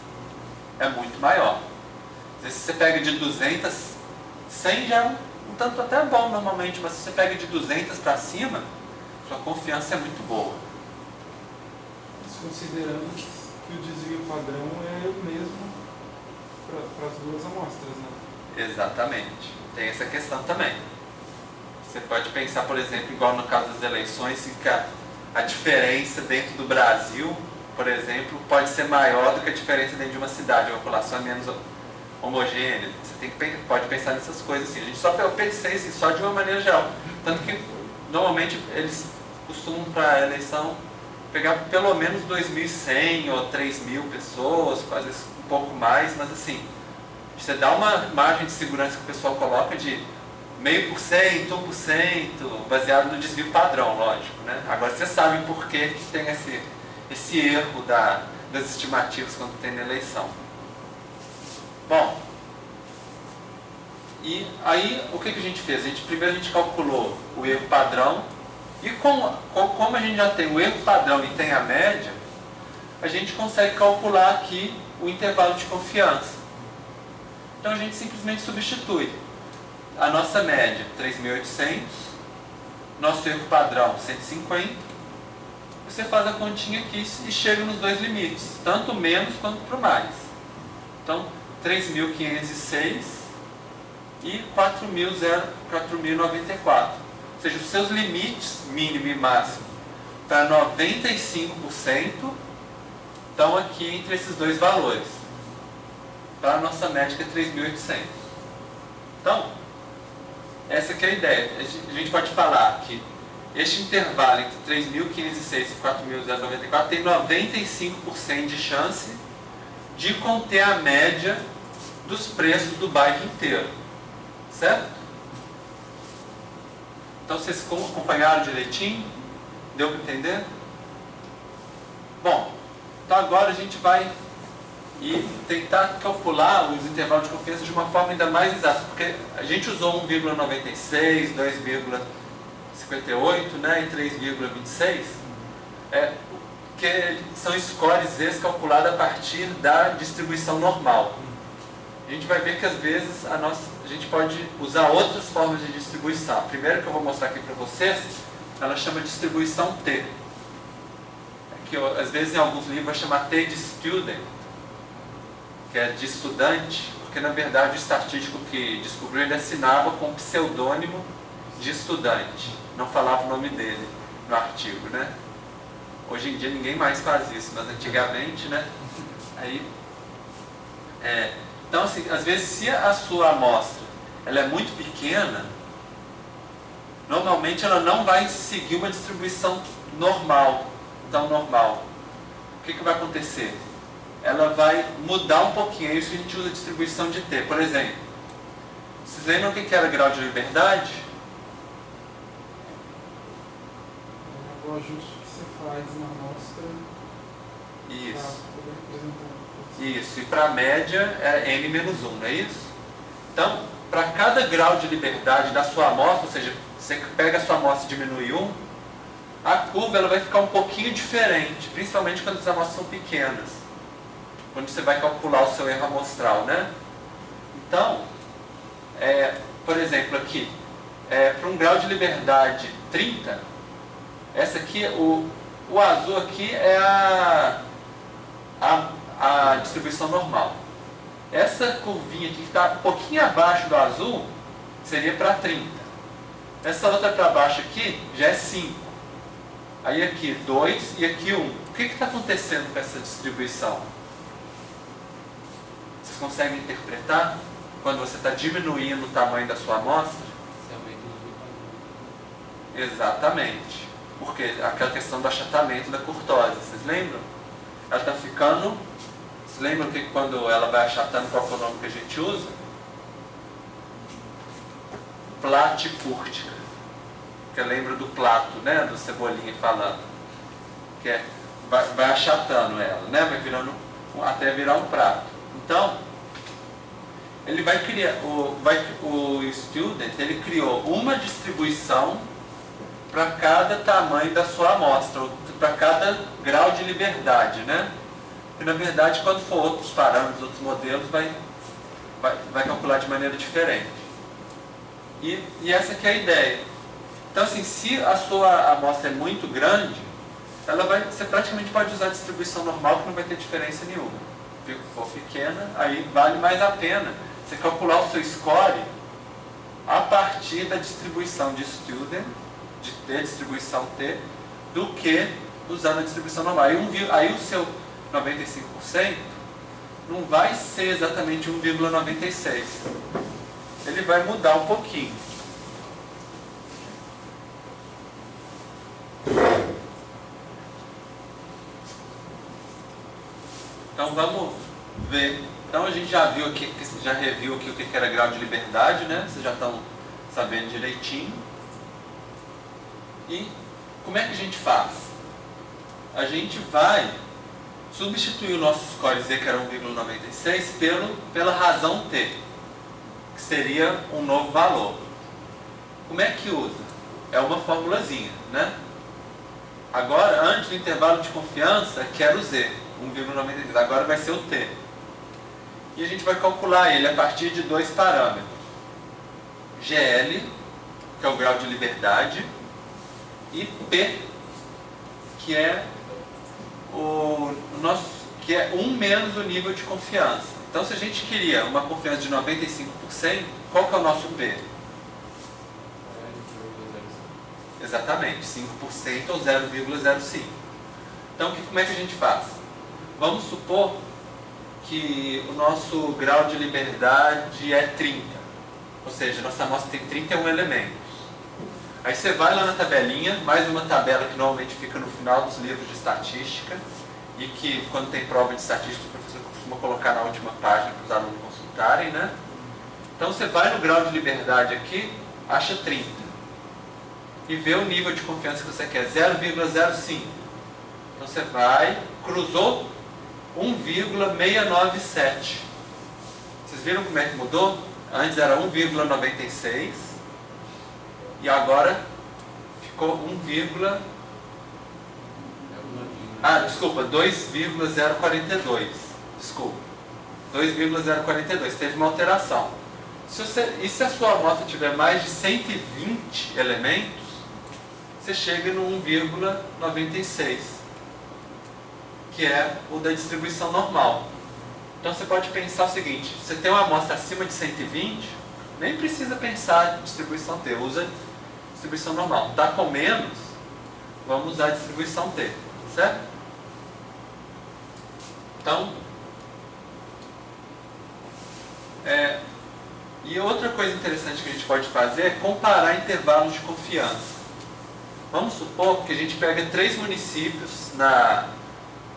é muito maior. Se você pega de 200, 100 já é um tanto até bom normalmente, mas se você pega de 200 para cima, sua confiança é muito boa. Considerando que o desvio padrão é o mesmo para as duas amostras, né? Exatamente. Tem essa questão também. Você pode pensar, por exemplo, igual no caso das eleições, que a diferença dentro do Brasil, por exemplo, pode ser maior do que a diferença dentro de uma cidade, uma população é menos homogênea. Você pode pensar nessas coisas assim. Eu pensei assim, só de uma maneira geral. Tanto que, normalmente, eles costumam, para a eleição, pegar pelo menos 2.100 ou 3.000 pessoas, às vezes um pouco mais, mas assim, você dá uma margem de segurança que o pessoal coloca de 0,5%, 1%, baseado no desvio padrão, lógico, né? Agora vocês sabem por que tem esse erro das estimativas quando tem na eleição. Bom, e aí o que a gente fez? Primeiro a gente calculou o erro padrão, e como a gente já tem o erro padrão e tem a média, a gente consegue calcular aqui o intervalo de confiança. Então a gente simplesmente substitui a nossa média 3.800, nosso erro padrão 150, você faz a continha aqui e chega nos dois limites, tanto menos quanto para o mais. Então 3.506 e 4.094. Ou seja, os seus limites mínimo e máximo para 95% estão aqui entre esses dois valores. Para a nossa média, é 3.800. Então, essa que é a ideia. A gente pode falar que este intervalo entre 3.506 e 4.094 tem 95% de chance de conter a média dos preços do bairro inteiro. Certo? Então vocês acompanharam direitinho? Deu para entender? Bom, então agora a gente vai tentar calcular os intervalos de confiança de uma forma ainda mais exata, porque a gente usou 1,96, 2,58, né, e 3,26, que são scores calculados a partir da distribuição normal. A gente vai ver que às vezes a gente pode usar outras formas de distribuição. A primeira que eu vou mostrar aqui para vocês, ela chama de distribuição T. Que às vezes em alguns livros vai chamar T de student, que é de estudante, porque na verdade o estatístico que descobriu, ele assinava com o pseudônimo de estudante, não falava o nome dele no artigo, né? Hoje em dia ninguém mais faz isso, mas antigamente, né? Então, assim, às vezes, se a sua amostra ela é muito pequena, normalmente ela não vai seguir uma distribuição normal, tão normal. O que vai acontecer? Ela vai mudar um pouquinho, é isso que a gente usa a distribuição de T. Por exemplo, vocês lembram o que era grau de liberdade? É o ajuste que você faz na amostra. Isso. Para poder representar. Isso, e para a média é N-1, não é isso? Então, para cada grau de liberdade da sua amostra, ou seja, você pega a sua amostra e diminui 1, a curva ela vai ficar um pouquinho diferente, principalmente quando as amostras são pequenas, quando você vai calcular o seu erro amostral, né? Então, por exemplo, aqui, para um grau de liberdade 30, essa aqui, o azul aqui é a distribuição normal. Essa curvinha aqui que está um pouquinho abaixo do azul seria para 30. Essa outra para baixo aqui já é 5. Aí aqui 2 e aqui 1. O que está acontecendo com essa distribuição? Vocês conseguem interpretar? Quando você está diminuindo o tamanho da sua amostra? Exatamente. Porque aquela questão do achatamento da curtose, vocês lembram? Ela está ficando... Vocês lembram que quando ela vai achatando, qual é o nome que a gente usa? Platicúrtica. Que lembra do plato, né? Do Cebolinha falando. Que é, vai achatando ela, né? Vai virando, até virar um prato. Então, ele vai criar... O student, ele criou uma distribuição para cada tamanho da sua amostra, para cada grau de liberdade, né? E na verdade, quando for outros parâmetros, outros modelos, vai calcular de maneira diferente. E essa que é a ideia. Então, assim, se a sua amostra é muito grande, você praticamente pode usar a distribuição normal, que não vai ter diferença nenhuma. Se for pequena, aí vale mais a pena você calcular o seu score a partir da distribuição de student, de T, distribuição T, do que usando a distribuição normal. Aí o seu 95% não vai ser exatamente 1,96. Ele vai mudar um pouquinho. Então vamos ver. Então a gente já viu aqui, já reviu aqui o que era grau de liberdade, né? Vocês já estão sabendo direitinho. E como é que a gente faz? A gente vai substituir o nosso score Z, que era 1,96, pela razão T, que seria um novo valor. Como é que usa? É uma formulazinha, né? Agora, antes do intervalo de confiança, que era o Z, 1,96, agora vai ser o T. E a gente vai calcular ele a partir de dois parâmetros. GL, que é o grau de liberdade, e P, que é que é 1 menos o nível de confiança. Então, se a gente queria uma confiança de 95%, qual que é o nosso P? Exatamente, 5% ou 0,05. Então, como é que a gente faz? Vamos supor que o nosso grau de liberdade é 30. Ou seja, nossa amostra tem 31 elementos. Aí você vai lá na tabelinha, mais uma tabela que normalmente fica no final dos livros de estatística, e que quando tem prova de estatística o professor costuma colocar na última página para os alunos consultarem, né? Então você vai no grau de liberdade aqui, acha 30. E vê o nível de confiança que você quer, 0,05. Então você vai, cruzou 1,697. Vocês viram como é que mudou? Antes era 1,96 e agora ficou 2,042. Desculpa. 2,042. Teve uma alteração. E se a sua amostra tiver mais de 120 elementos, você chega no 1,96, que é o da distribuição normal. Então você pode pensar o seguinte: você tem uma amostra acima de 120, nem precisa pensar em distribuição T, usa distribuição normal. Está com menos, vamos usar a distribuição T, certo? Então, e outra coisa interessante que a gente pode fazer é comparar intervalos de confiança. Vamos supor que a gente pega 3 municípios,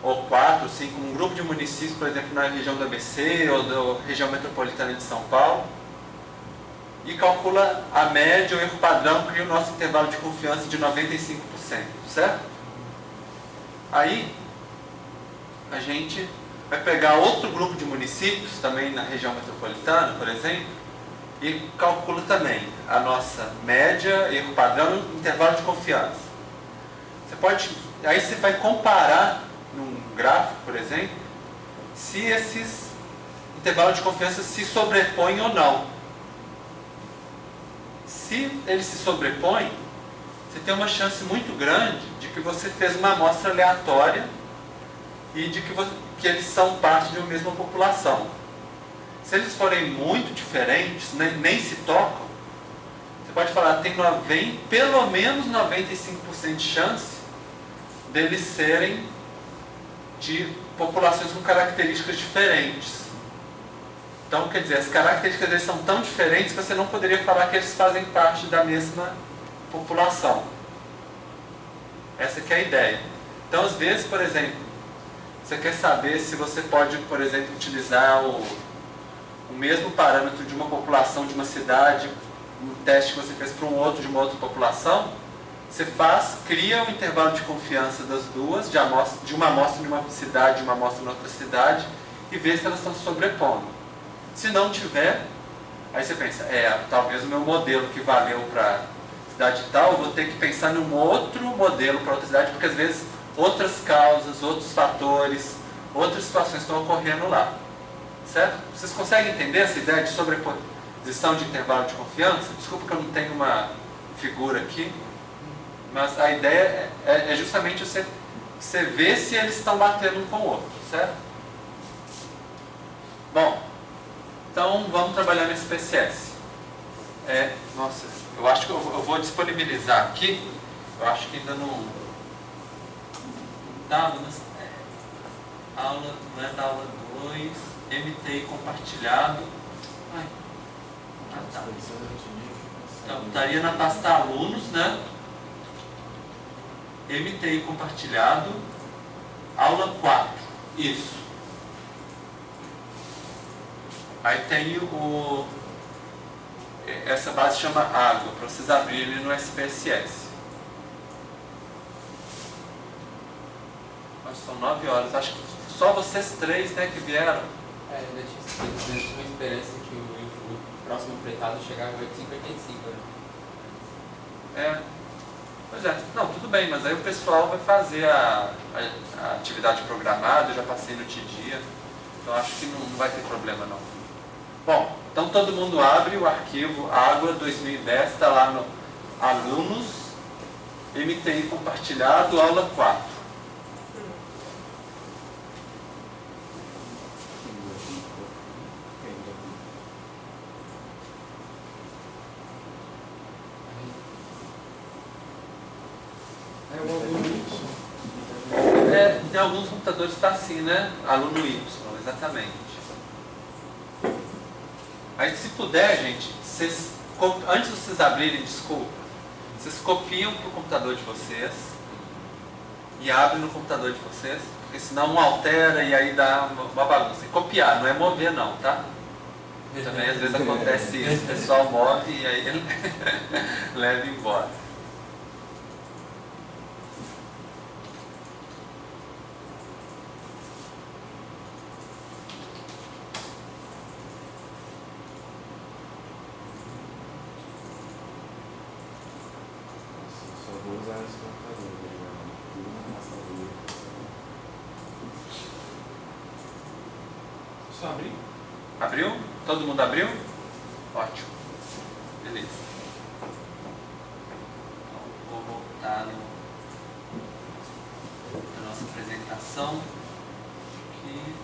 ou 4, 5, um grupo de municípios, por exemplo, na região do ABC ou da região metropolitana de São Paulo, e calcula a média, o erro padrão, cria o nosso intervalo de confiança de 95%, certo? Aí, a gente vai pegar outro grupo de municípios, também na região metropolitana, por exemplo, e calcula também a nossa média, erro padrão e intervalo de confiança. Aí você vai comparar num gráfico, por exemplo, se esses intervalos de confiança se sobrepõem ou não. Se eles se sobrepõem, você tem uma chance muito grande de que você fez uma amostra aleatória e de que porque eles são parte de uma mesma população. Se eles forem muito diferentes, nem se tocam, você pode falar que tem pelo menos 95% de chance deles serem de populações com características diferentes. Então, quer dizer, as características deles são tão diferentes que você não poderia falar que eles fazem parte da mesma população. Essa que é a ideia. Então, às vezes, por exemplo, você quer saber se você pode, por exemplo, utilizar o mesmo parâmetro de uma população de uma cidade, um teste que você fez para de uma outra população, você cria um intervalo de confiança das duas, de uma amostra em uma cidade e uma amostra em outra cidade, e vê se elas estão se sobrepondo. Se não tiver, aí você pensa, talvez o meu modelo que valeu para cidade tal, eu vou ter que pensar num outro modelo para outra cidade, porque às vezes outras causas, outros fatores, outras situações estão ocorrendo lá. Certo? Vocês conseguem entender essa ideia de sobreposição de intervalo de confiança? Desculpa que eu não tenho uma figura aqui, mas a ideia é justamente você ver se eles estão batendo um com o outro, certo? Bom, então vamos trabalhar nesse PCS. Nossa, eu acho que eu vou disponibilizar aqui, eu acho que ainda não dá, aula, não é da aula 2, MTI compartilhado. Tá. Então, estaria na pasta alunos, né? MTI compartilhado, aula 4, isso. Aí tem essa base chama água, para vocês abrirem no SPSS. Acho que são 9 horas, acho que só vocês 3, né, que vieram. Eu tinha uma esperança que o próximo fretado chegava às 8h55, né? Pois é, não, tudo bem, mas aí o pessoal vai fazer a atividade programada, eu já passei no dia, então acho que não vai ter problema não. Bom, então todo mundo abre o arquivo Água 2010, está lá no Alunos, MTI compartilhado, aula 4. Em alguns computadores está assim, né? Aluno Y, exatamente. Aí se puder, gente, antes de vocês abrirem, desculpa, vocês copiam para o computador de vocês e abrem no computador de vocês, porque senão um altera e aí dá uma bagunça. E copiar, não é mover não, tá? Também às vezes acontece isso, o pessoal move e aí ele leva embora. Vou usar esse computador, tudo na rastaria. Só abrir? Abriu? Todo mundo abriu? Ótimo. Beleza. Então, vou voltar na nossa apresentação. Aqui.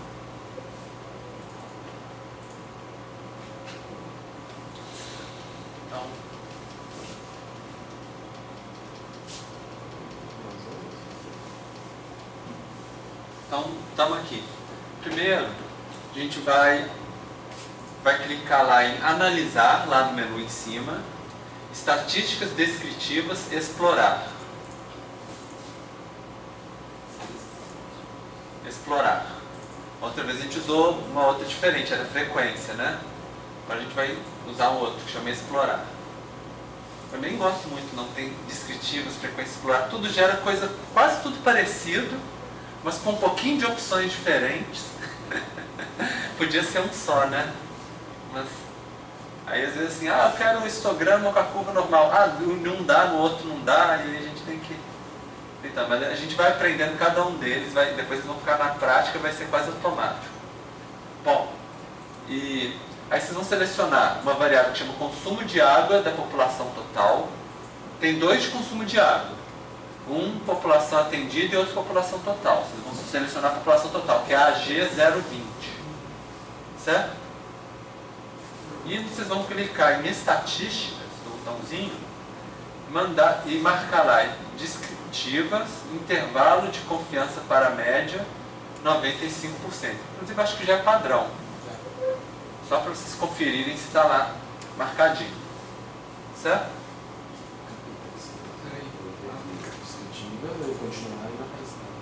Então, estamos aqui. Primeiro, a gente vai clicar lá em analisar, lá no menu em cima, estatísticas descritivas, explorar. Explorar. Outra vez a gente usou uma outra diferente, era frequência, né? Agora a gente vai usar um outro que chama explorar. Eu nem gosto muito, não tem descritivos, frequência, explorar, tudo gera coisa, quase tudo parecido, mas com um pouquinho de opções diferentes. Podia ser um só, né? Mas aí às vezes assim, eu quero um histograma com a curva normal. Num dá, no outro não dá, e aí a gente tem que... Então, mas a gente vai aprendendo cada um deles, depois eles vão ficar na prática, vai ser quase automático. Bom, e aí vocês vão selecionar uma variável que chama consumo de água da população total. Tem 2 de consumo de água. um população atendida e outro população total. Vocês vão selecionar a população total, que é a AG020. Certo? E vocês vão clicar em estatísticas, no botãozinho, e marcar lá descritivas, intervalo de confiança para a média, 95%. Inclusive, acho que já é padrão. Só para vocês conferirem se está lá marcadinho. Certo? Descritiva, eu vou continuar e não aparece nada.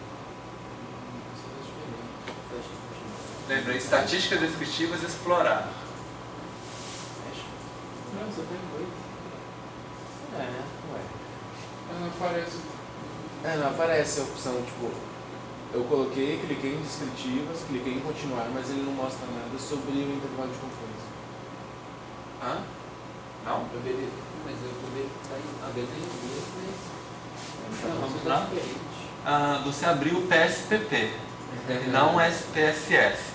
Lembrei, estatísticas descritivas, explorar. Não, só tem 2. Ué. Não aparece. Não aparece a opção, tipo, eu coloquei, cliquei em descritivas, cliquei em continuar, mas ele não mostra nada sobre o intervalo de confiança. Hã? Não? Eu deveria, mas eu poderia estar em ABD, Não, mas vamos é lá. diferente. Você abriu o PSPP, e não o SPSS.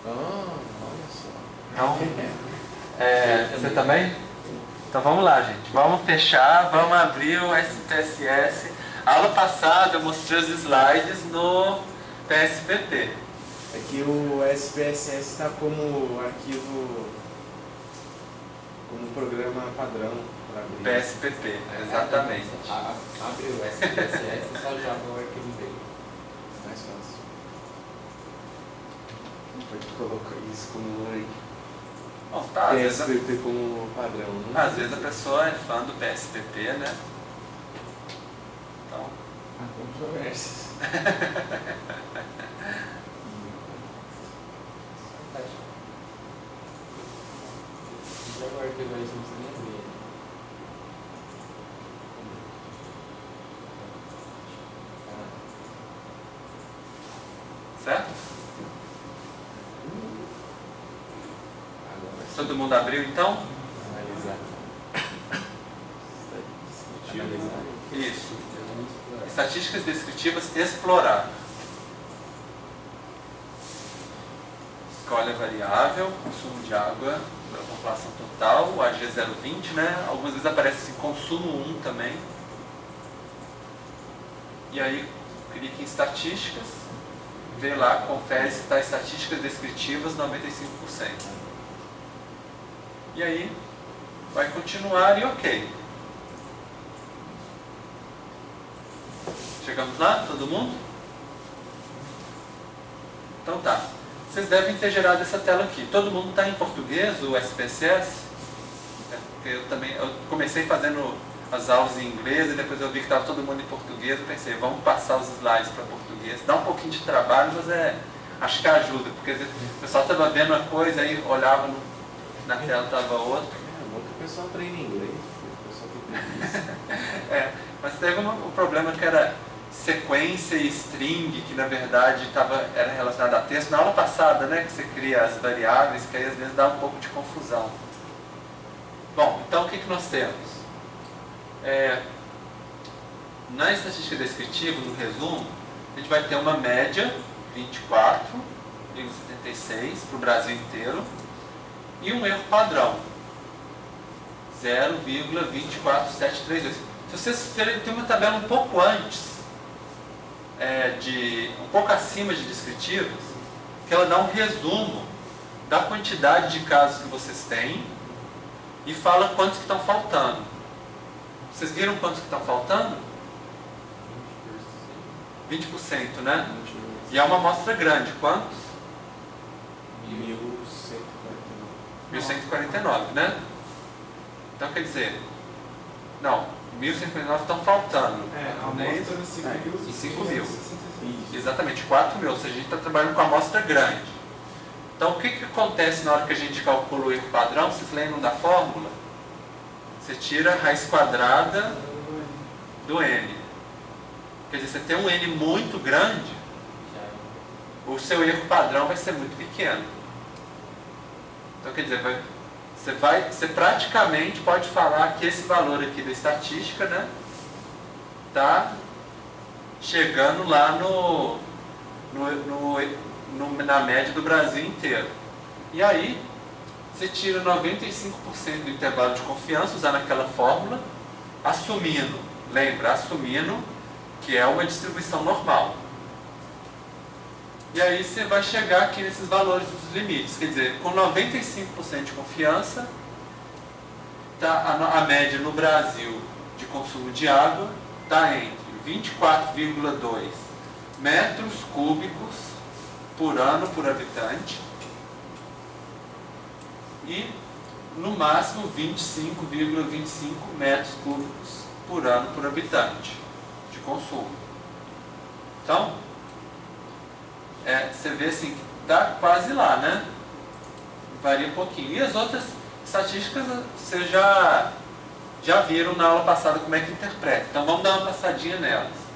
Olha só. Então, você também? Então vamos lá, gente. Vamos fechar, vamos abrir o SPSS. Aula passada eu mostrei os slides no PSPP. É que o SPSS está como arquivo, como programa padrão para abrir. PSPP, exatamente. Abre o SPSS e só joga o arquivo dele. Mais fácil. Pode colocar isso como Bom, tá, às vezes, PSPP como padrão, né? às vezes a pessoa é fã do PSPP, né? Então, Há controvérsias. Joga o arquivo aí, você não precisa nem abrir ele. certo? Agora Todo mundo abriu então? analisar. Analisar. Isso. Estatísticas descritivas, explorar. Escolhe a variável, consumo de água da população total, o AG020, né? Algumas vezes aparece assim, consumo 1 também. E aí, clique em estatísticas, vê lá, confere se está estatísticas descritivas 95%. E aí, vai continuar e ok. Chegamos lá, todo mundo? Então tá. Vocês devem ter gerado essa tela aqui. Todo mundo está em português, o SPSS? Porque eu comecei fazendo as aulas em inglês e depois eu vi que estava todo mundo em português. Eu pensei, vamos passar os slides para português. Dá um pouquinho de trabalho, mas acho que ajuda. Porque o pessoal estava vendo uma coisa, aí olhava na tela, estava outra. É bom que o pessoal treine inglês, o pessoal tem preguiça. Mas teve um problema que era sequência e string, que na verdade era relacionado a texto. Na aula passada, né, que você cria as variáveis, que aí às vezes dá um pouco de confusão. Bom, então o que nós temos? Na estatística descritiva, no resumo, a gente vai ter uma média 24,76 para o Brasil inteiro e um erro padrão 0,24732. Se vocês tem uma tabela um pouco antes, um pouco acima de descritivas, que ela dá um resumo da quantidade de casos que vocês têm e fala quantos que estão faltando. Vocês viram quantos que estão faltando? 20%, né? E é uma amostra grande. Quantos? 1.149, né? Então quer dizer, não, 1.149 estão faltando. A Não é amostra isso? era 5.000. E 5.000. Isso. Exatamente, 4.000. Ou seja, a gente está trabalhando com amostra grande. Então o que acontece na hora que a gente calcula o erro padrão? Vocês lembram da fórmula? Você tira a raiz quadrada do n. Quer dizer, você tem um n muito grande, o seu erro padrão vai ser muito pequeno. Então quer dizer, você praticamente pode falar que esse valor aqui da estatística, né, está chegando lá na média do Brasil inteiro. E aí, você tira 95% do intervalo de confiança, usando aquela fórmula, assumindo Lembra, assumindo que é uma distribuição normal. E aí você vai chegar aqui nesses valores dos limites. Quer dizer, com 95% de confiança, tá, a média no Brasil de consumo de água está entre 24,2 metros cúbicos por ano por habitante e no máximo 25,25 metros cúbicos por ano por habitante de consumo. Então, você vê assim, está quase lá, né? Varia um pouquinho. E as outras estatísticas vocês já viram na aula passada como é que interpreta. Então vamos dar uma passadinha nelas.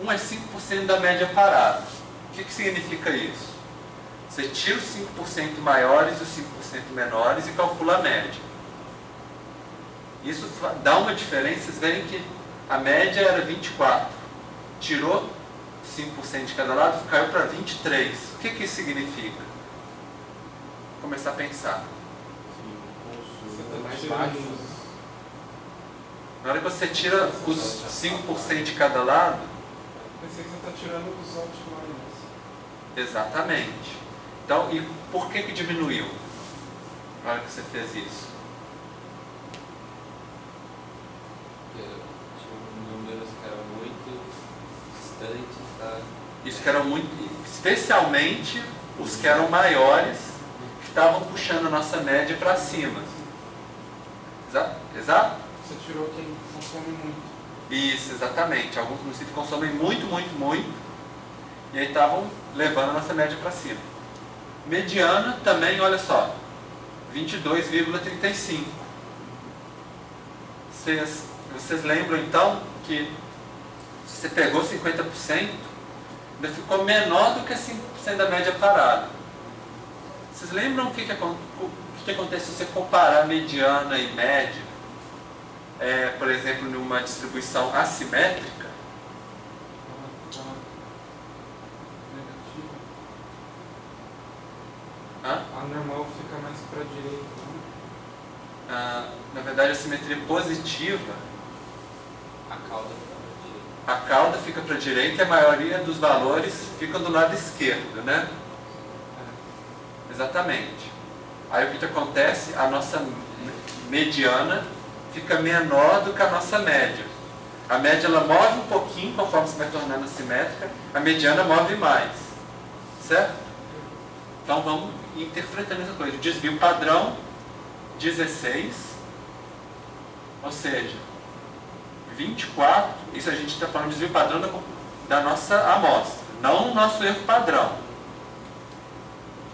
1 é 5% da média parada. O que significa isso? Você tira os 5% maiores e os 5% menores e calcula a média. Isso dá uma diferença. Vocês verem que a média era 24. Tirou 5% de cada lado, caiu para 23. O que isso significa? Vou começar a pensar. Consumo mais baixo. Na hora que você tira os 5% de cada lado... Pensei que você está tirando os outliers. Exatamente. Então, e por que diminuiu na hora que você fez isso? Porque tinha números que eram muito distantes da... Isso que eram muito... Especialmente os que eram maiores, que estavam puxando a nossa média para cima. Exato? Você tirou quem consome muito. Isso, exatamente. Alguns municípios consomem muito, muito, muito. E aí estavam levando a nossa média para cima. Mediana também, olha só, 22,35. Vocês lembram então que se você pegou 50%, ainda ficou menor do que 5% da média parada. Vocês lembram o que acontece se você comparar mediana e média? Por exemplo, numa distribuição assimétrica? Negativa. Hã? A normal fica mais para a direita, né? Na verdade, a simetria positiva, A cauda fica pra direita. a cauda fica para a direita e a maioria dos valores fica do lado esquerdo, né? Exatamente. Aí o que acontece? A nossa mediana fica menor do que a nossa média. A média ela move um pouquinho conforme se vai tornando assimétrica, a mediana move mais. Certo? Então vamos interpretando essa coisa. O desvio padrão, 16, ou seja, 24, isso a gente está falando de desvio padrão da nossa amostra, não o nosso erro padrão.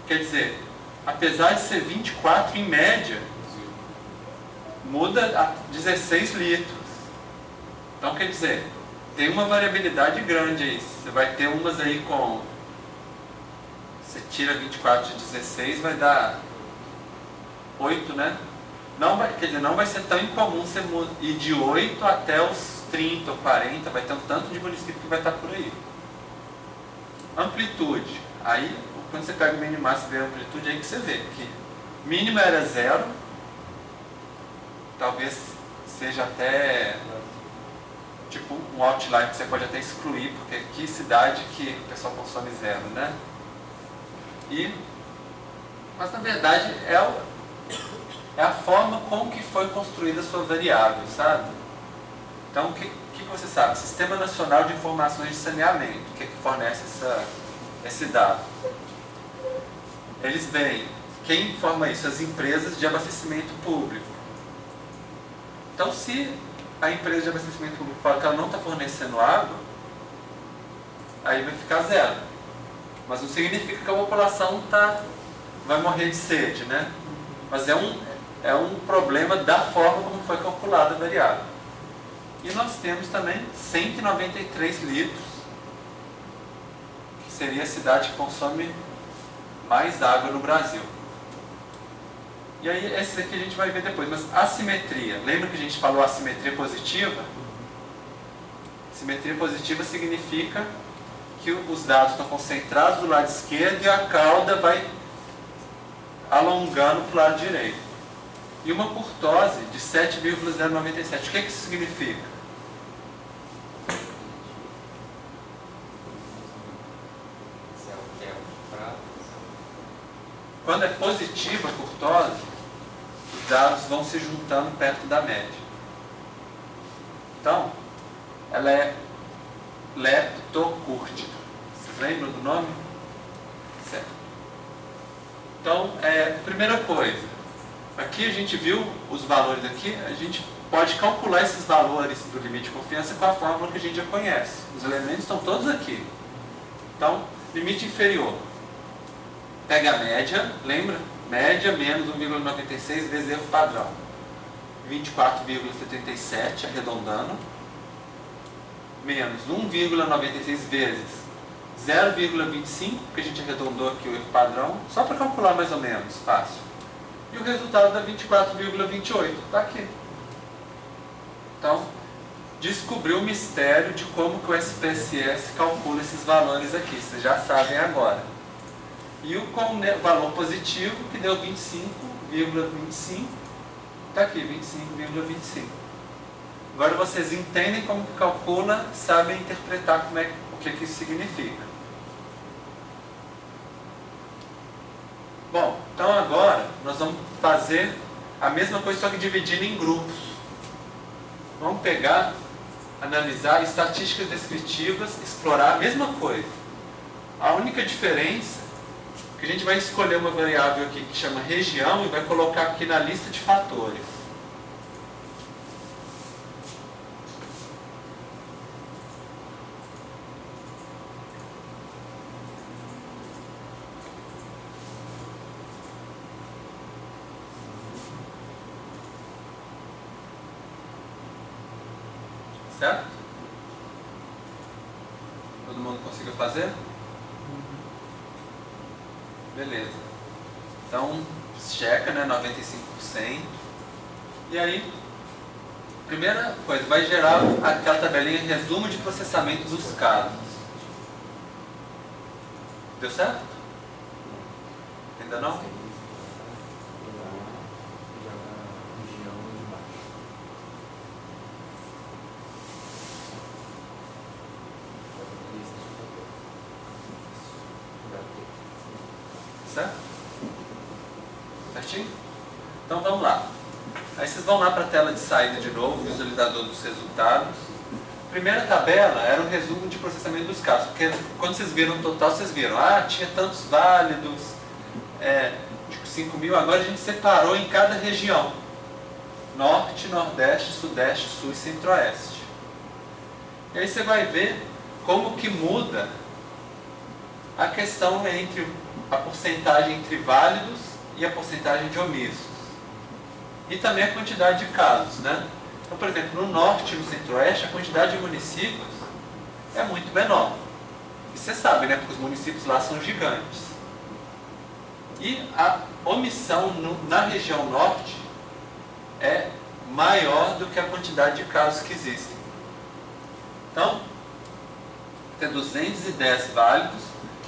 Quer dizer, apesar de ser 24 em média, muda a 16 litros. Então quer dizer, tem uma variabilidade grande aí. Você vai ter umas aí com... Você tira 24 de 16, vai dar 8, né? Não vai, quer dizer, não vai ser tão incomum você ir de 8 até os 30 ou 40, vai ter um tanto de município que vai estar por aí. Amplitude. Aí, quando você pega o minimáximo e vê a amplitude, aí que você vê que mínima era 0, talvez seja até tipo um outlier que você pode até excluir, porque que cidade que o pessoal consome 0, né? Mas na verdade é a forma com que foi construída a sua variável, sabe? Então o que você sabe? Sistema Nacional de Informações de Saneamento, o que fornece esse dado? Eles veem, quem informa isso? As empresas de abastecimento público. Então, se a empresa de abastecimento público fala que ela não está fornecendo água, aí vai ficar 0. Mas não significa que a população vai morrer de sede, né? Mas é um problema da forma como foi calculada a variável. E nós temos também 193 litros, que seria a cidade que consome mais água no Brasil. E aí, esse aqui a gente vai ver depois. Mas assimetria, lembra que a gente falou assimetria positiva? Simetria positiva significa que os dados estão concentrados do lado esquerdo e a cauda vai alongando para o lado direito. E uma curtose de 7,097. O que isso significa? Quando é positiva a curtose, os dados vão se juntando perto da média. Então, ela é leptocúrtica. Vocês lembram do nome? Certo. Então, primeira coisa, aqui a gente viu os valores aqui, a gente pode calcular esses valores do limite de confiança com a fórmula que a gente já conhece. Os elementos estão todos aqui. Então, limite inferior. Pega a média, lembra? Média menos 1,96 vezes erro padrão. 24,77, arredondando. Menos 1,96 vezes 0,25, que a gente arredondou aqui o erro padrão, só para calcular mais ou menos, fácil. E o resultado dá 24,28, está aqui. Então, descobriu o mistério de como que o SPSS calcula esses valores aqui, vocês já sabem agora. E o com valor positivo, que deu 25,25, está aqui, 25,25. Agora vocês entendem como que calcula, sabem interpretar o que isso significa. Bom, então agora nós vamos fazer a mesma coisa, só que dividindo em grupos. Vamos pegar, analisar estatísticas descritivas, explorar a mesma coisa. A única diferença é que a gente vai escolher uma variável aqui que chama região e vai colocar aqui na lista de fatores. Certo? Todo mundo conseguiu fazer? Beleza. Então, checa, né? 95%. E aí, primeira coisa, vai gerar aquela tabelinha resumo de processamento dos casos. Deu certo? Ainda não? Certo? Certinho? Então vamos lá. Aí vocês vão lá para a tela de saída de novo, visualizador dos resultados. Primeira tabela era o resumo de processamento dos casos, porque quando vocês viram o total, vocês viram, tinha tantos válidos, 5.000, agora a gente separou em cada região. Norte, Nordeste, Sudeste, Sul e Centro-Oeste. E aí você vai ver como que muda a questão entre a porcentagem entre válidos e a porcentagem de omissos. E também a quantidade de casos, né? Então, por exemplo, no Norte e no Centro-Oeste, a quantidade de municípios é muito menor. E você sabe, né? Porque os municípios lá são gigantes. E a omissão na região Norte é maior do que a quantidade de casos que existem. Então, tem 210 válidos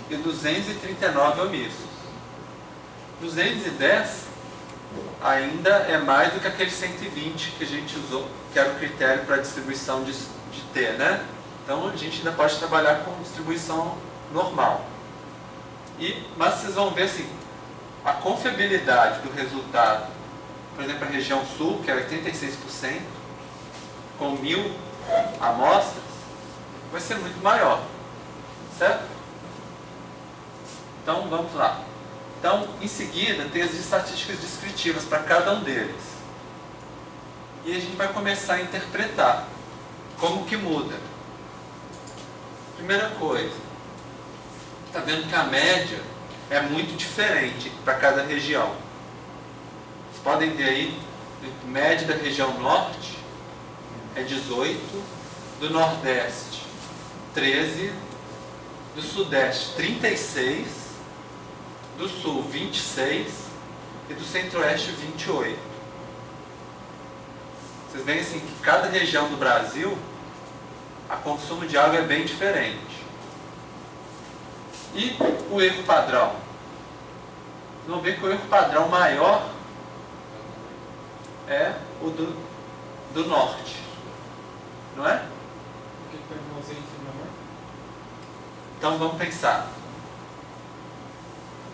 e 239 omissos. 210 ainda é mais do que aquele 120 que a gente usou, que era o critério para a distribuição de T, né? Então a gente ainda pode trabalhar com distribuição normal. Mas vocês vão ver assim, a confiabilidade do resultado, por exemplo, a região sul, que é 86%, com 1.000 amostras, vai ser muito maior, certo? Então, vamos lá. Então, em seguida, tem as estatísticas descritivas para cada um deles. E a gente vai começar a interpretar como que muda. Primeira coisa, está vendo que a média é muito diferente para cada região. Vocês podem ver aí, a média da região Norte é 18, do Nordeste 13, do Sudeste 36, do Sul 26 e do Centro-Oeste 28. Vocês veem assim que cada região do Brasil, a consumo de água é bem diferente. E o erro padrão? Vocês vão ver que o erro padrão maior é o do Norte, não é? Por que tem um ausente menor? Então vamos pensar.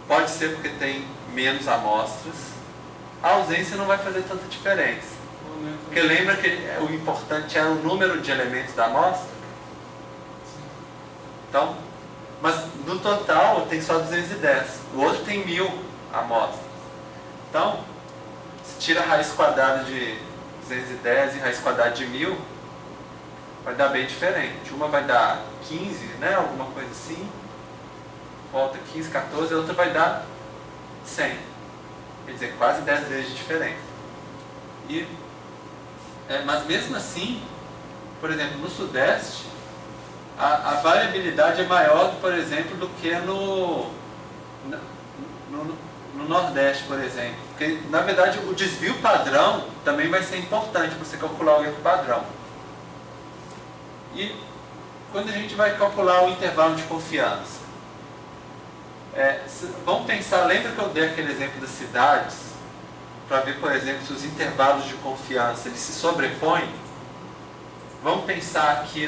Pode ser porque tem menos amostras, a ausência não vai fazer tanta diferença. Porque lembra que o importante é o número de elementos da amostra? Então, mas no total tem só 210. O outro tem 1000 amostras. Então, se tira a raiz quadrada de 210 e raiz quadrada de 1000, vai dar bem diferente. Uma vai dar 15, né? Alguma coisa assim. Volta 15, 14, a outra vai dar 100. Quer dizer, quase 10 vezes de diferença. Mas mesmo assim, por exemplo, no Sudeste, a variabilidade é maior, por exemplo, do que no Nordeste, por exemplo. Porque, na verdade, o desvio padrão também vai ser importante para você calcular o erro padrão. E quando a gente vai calcular o intervalo de confiança, vamos pensar, lembra que eu dei aquele exemplo das cidades, para ver, por exemplo, se os intervalos de confiança eles se sobrepõem? Vamos pensar aqui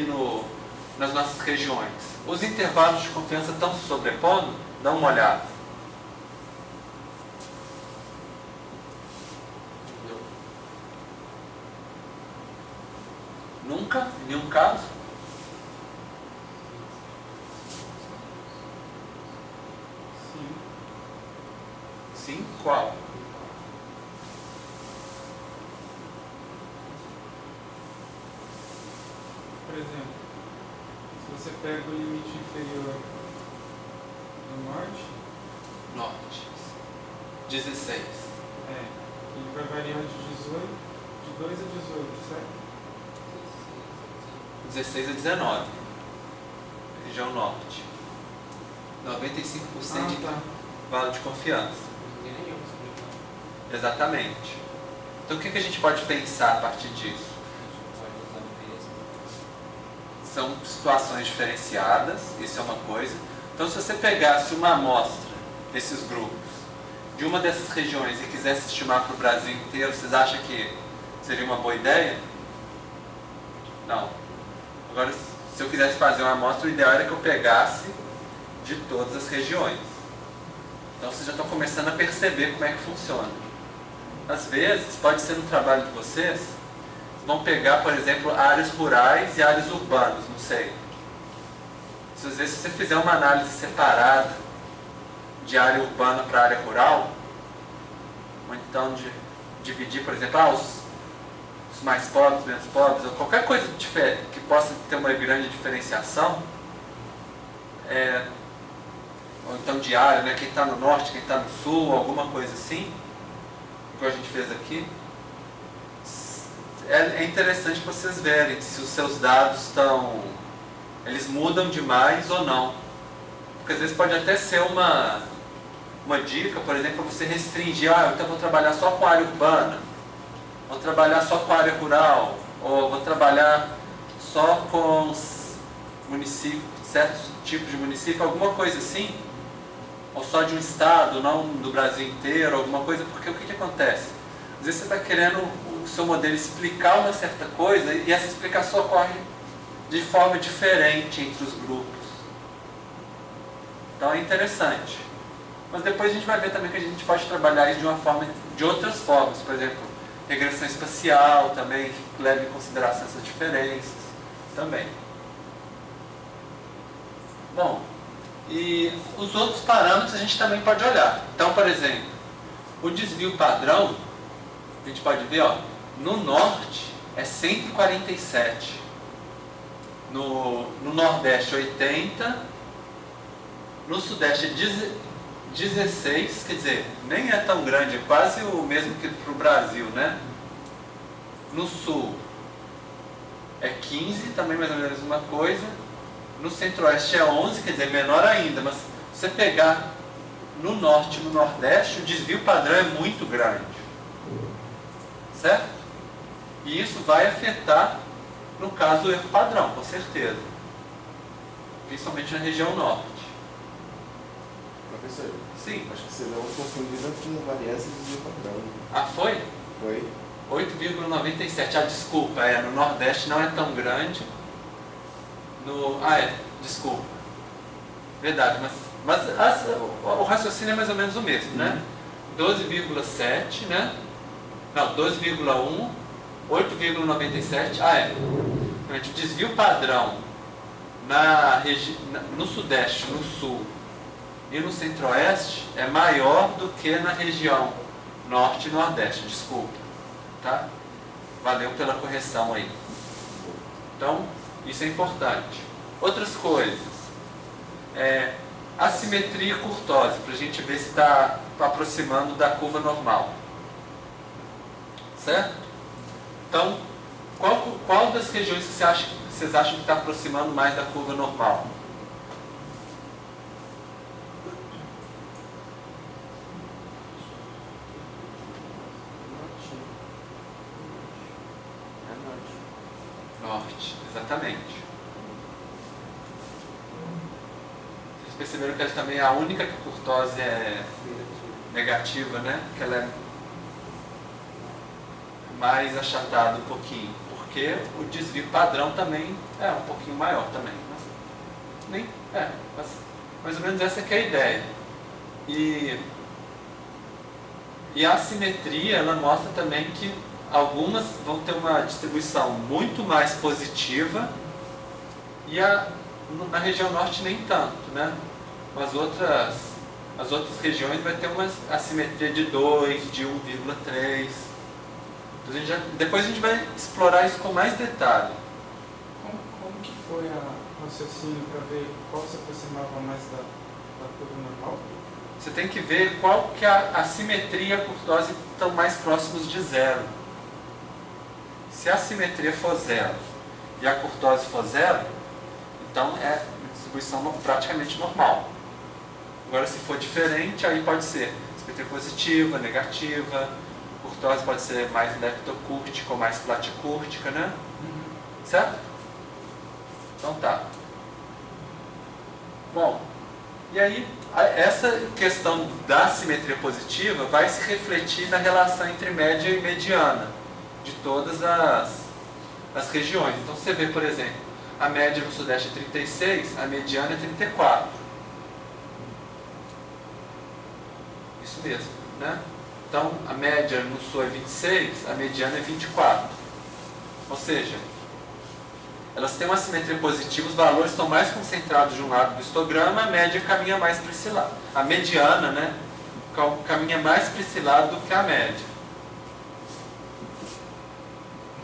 nas nossas regiões. Os intervalos de confiança estão se sobrepondo? Dá uma olhada. Nunca? Em nenhum caso? Sim? Qual? Por exemplo, se você pega o limite inferior do norte, Norte. 16. ele vai variar de 2 a 18, certo? 16 a 19. Região norte. 95% de intervalo de confiança. Exatamente. Então o que a gente pode pensar a partir disso? São situações diferenciadas, isso é uma coisa. Então se você pegasse uma amostra desses grupos, de uma dessas regiões e quisesse estimar para o Brasil inteiro, vocês acham que seria uma boa ideia? Não. Agora, se eu quisesse fazer uma amostra, o ideal era que eu pegasse de todas as regiões. Então vocês já estão começando a perceber como é que funciona. Às vezes, pode ser no trabalho de vocês, vão pegar, por exemplo, áreas rurais e áreas urbanas, não sei. Às vezes, se você fizer uma análise separada de área urbana para área rural, ou então de dividir, por exemplo, os mais pobres, menos pobres, ou qualquer coisa que possa ter uma grande diferenciação, ou então de área, né? Quem está no norte, quem está no sul, alguma coisa assim, igual a gente fez aqui, é interessante para vocês verem se os seus dados eles mudam demais ou não. Porque às vezes pode até ser uma dica, por exemplo, para você restringir, então vou trabalhar só com área urbana, vou trabalhar só com área rural, ou vou trabalhar só com municípios, certos tipos de município, alguma coisa assim, ou só de um estado, não do Brasil inteiro, alguma coisa, porque o que acontece? Às vezes você está querendo o seu modelo explicar uma certa coisa e essa explicação ocorre de forma diferente entre os grupos. Então é interessante. Mas depois a gente vai ver também que a gente pode trabalhar isso de outras formas, por exemplo, regressão espacial também, que leva em consideração essas diferenças também. Bom, e os outros parâmetros a gente também pode olhar. Então, por exemplo, o desvio padrão, a gente pode ver, no norte é 147, no nordeste 80, no sudeste é 16, quer dizer, nem é tão grande, é quase o mesmo que para o Brasil, né? No sul é 15, também mais ou menos uma coisa. No centro-oeste é 11, quer dizer, menor ainda, mas se você pegar no norte e no nordeste, o desvio padrão é muito grande. Certo? E isso vai afetar, no caso, o erro padrão, com certeza. Principalmente na região norte. Professor, sim. Acho que você deu uma confundida com variância de desvio padrão. Ah, foi? Foi? 8,97. Desculpa, no nordeste não é tão grande. Desculpa. Verdade, mas o raciocínio é mais ou menos o mesmo, né? 12,7, né? Não, 12,1, 8,97. O desvio padrão no Sudeste, no Sul e no Centro-Oeste é maior do que na região Norte e Nordeste, desculpa, tá? Valeu pela correção aí. Então, isso é importante. Outras coisas, assimetria e curtose, para a gente ver se está aproximando da curva normal. Certo? Então, qual das regiões que vocês acham que está aproximando mais da curva normal? Norte, exatamente. Vocês perceberam que ela também é a única que a curtose é negativa, né? Que ela é mais achatada um pouquinho, porque o desvio padrão também é um pouquinho maior também. Mas mais ou menos essa que é a ideia. E a assimetria, ela mostra também que algumas vão ter uma distribuição muito mais positiva e na região norte nem tanto, né? As outras regiões vai ter uma assimetria de 2, de 1,3. Depois a gente vai explorar isso com mais detalhe. Como que foi o raciocínio para ver qual se aproximava mais da curva normal? Você tem que ver qual que a assimetria e a curtose estão mais próximos de zero. Se a assimetria for zero e a curtose for zero, então é distribuição praticamente normal. Agora, se for diferente, aí pode ser assimetria positiva, negativa, curtose pode ser mais leptocúrtica ou mais platicúrtica, né? Certo? Então tá. Bom, e aí essa questão da assimetria positiva vai se refletir na relação entre média e mediana de todas as regiões. Então você vê, por exemplo, a média no Sudeste é 36, a mediana é 34. Isso mesmo, né? Então a média no Sul é 26, a mediana é 24. Ou seja, elas têm uma assimetria positiva, os valores estão mais concentrados de um lado do histograma, a média caminha mais para esse lado. A mediana, né, caminha mais para esse lado do que a média.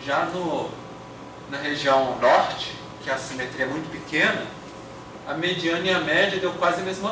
Já na região norte, que a assimetria é muito pequena, a mediana e a média deu quase a mesma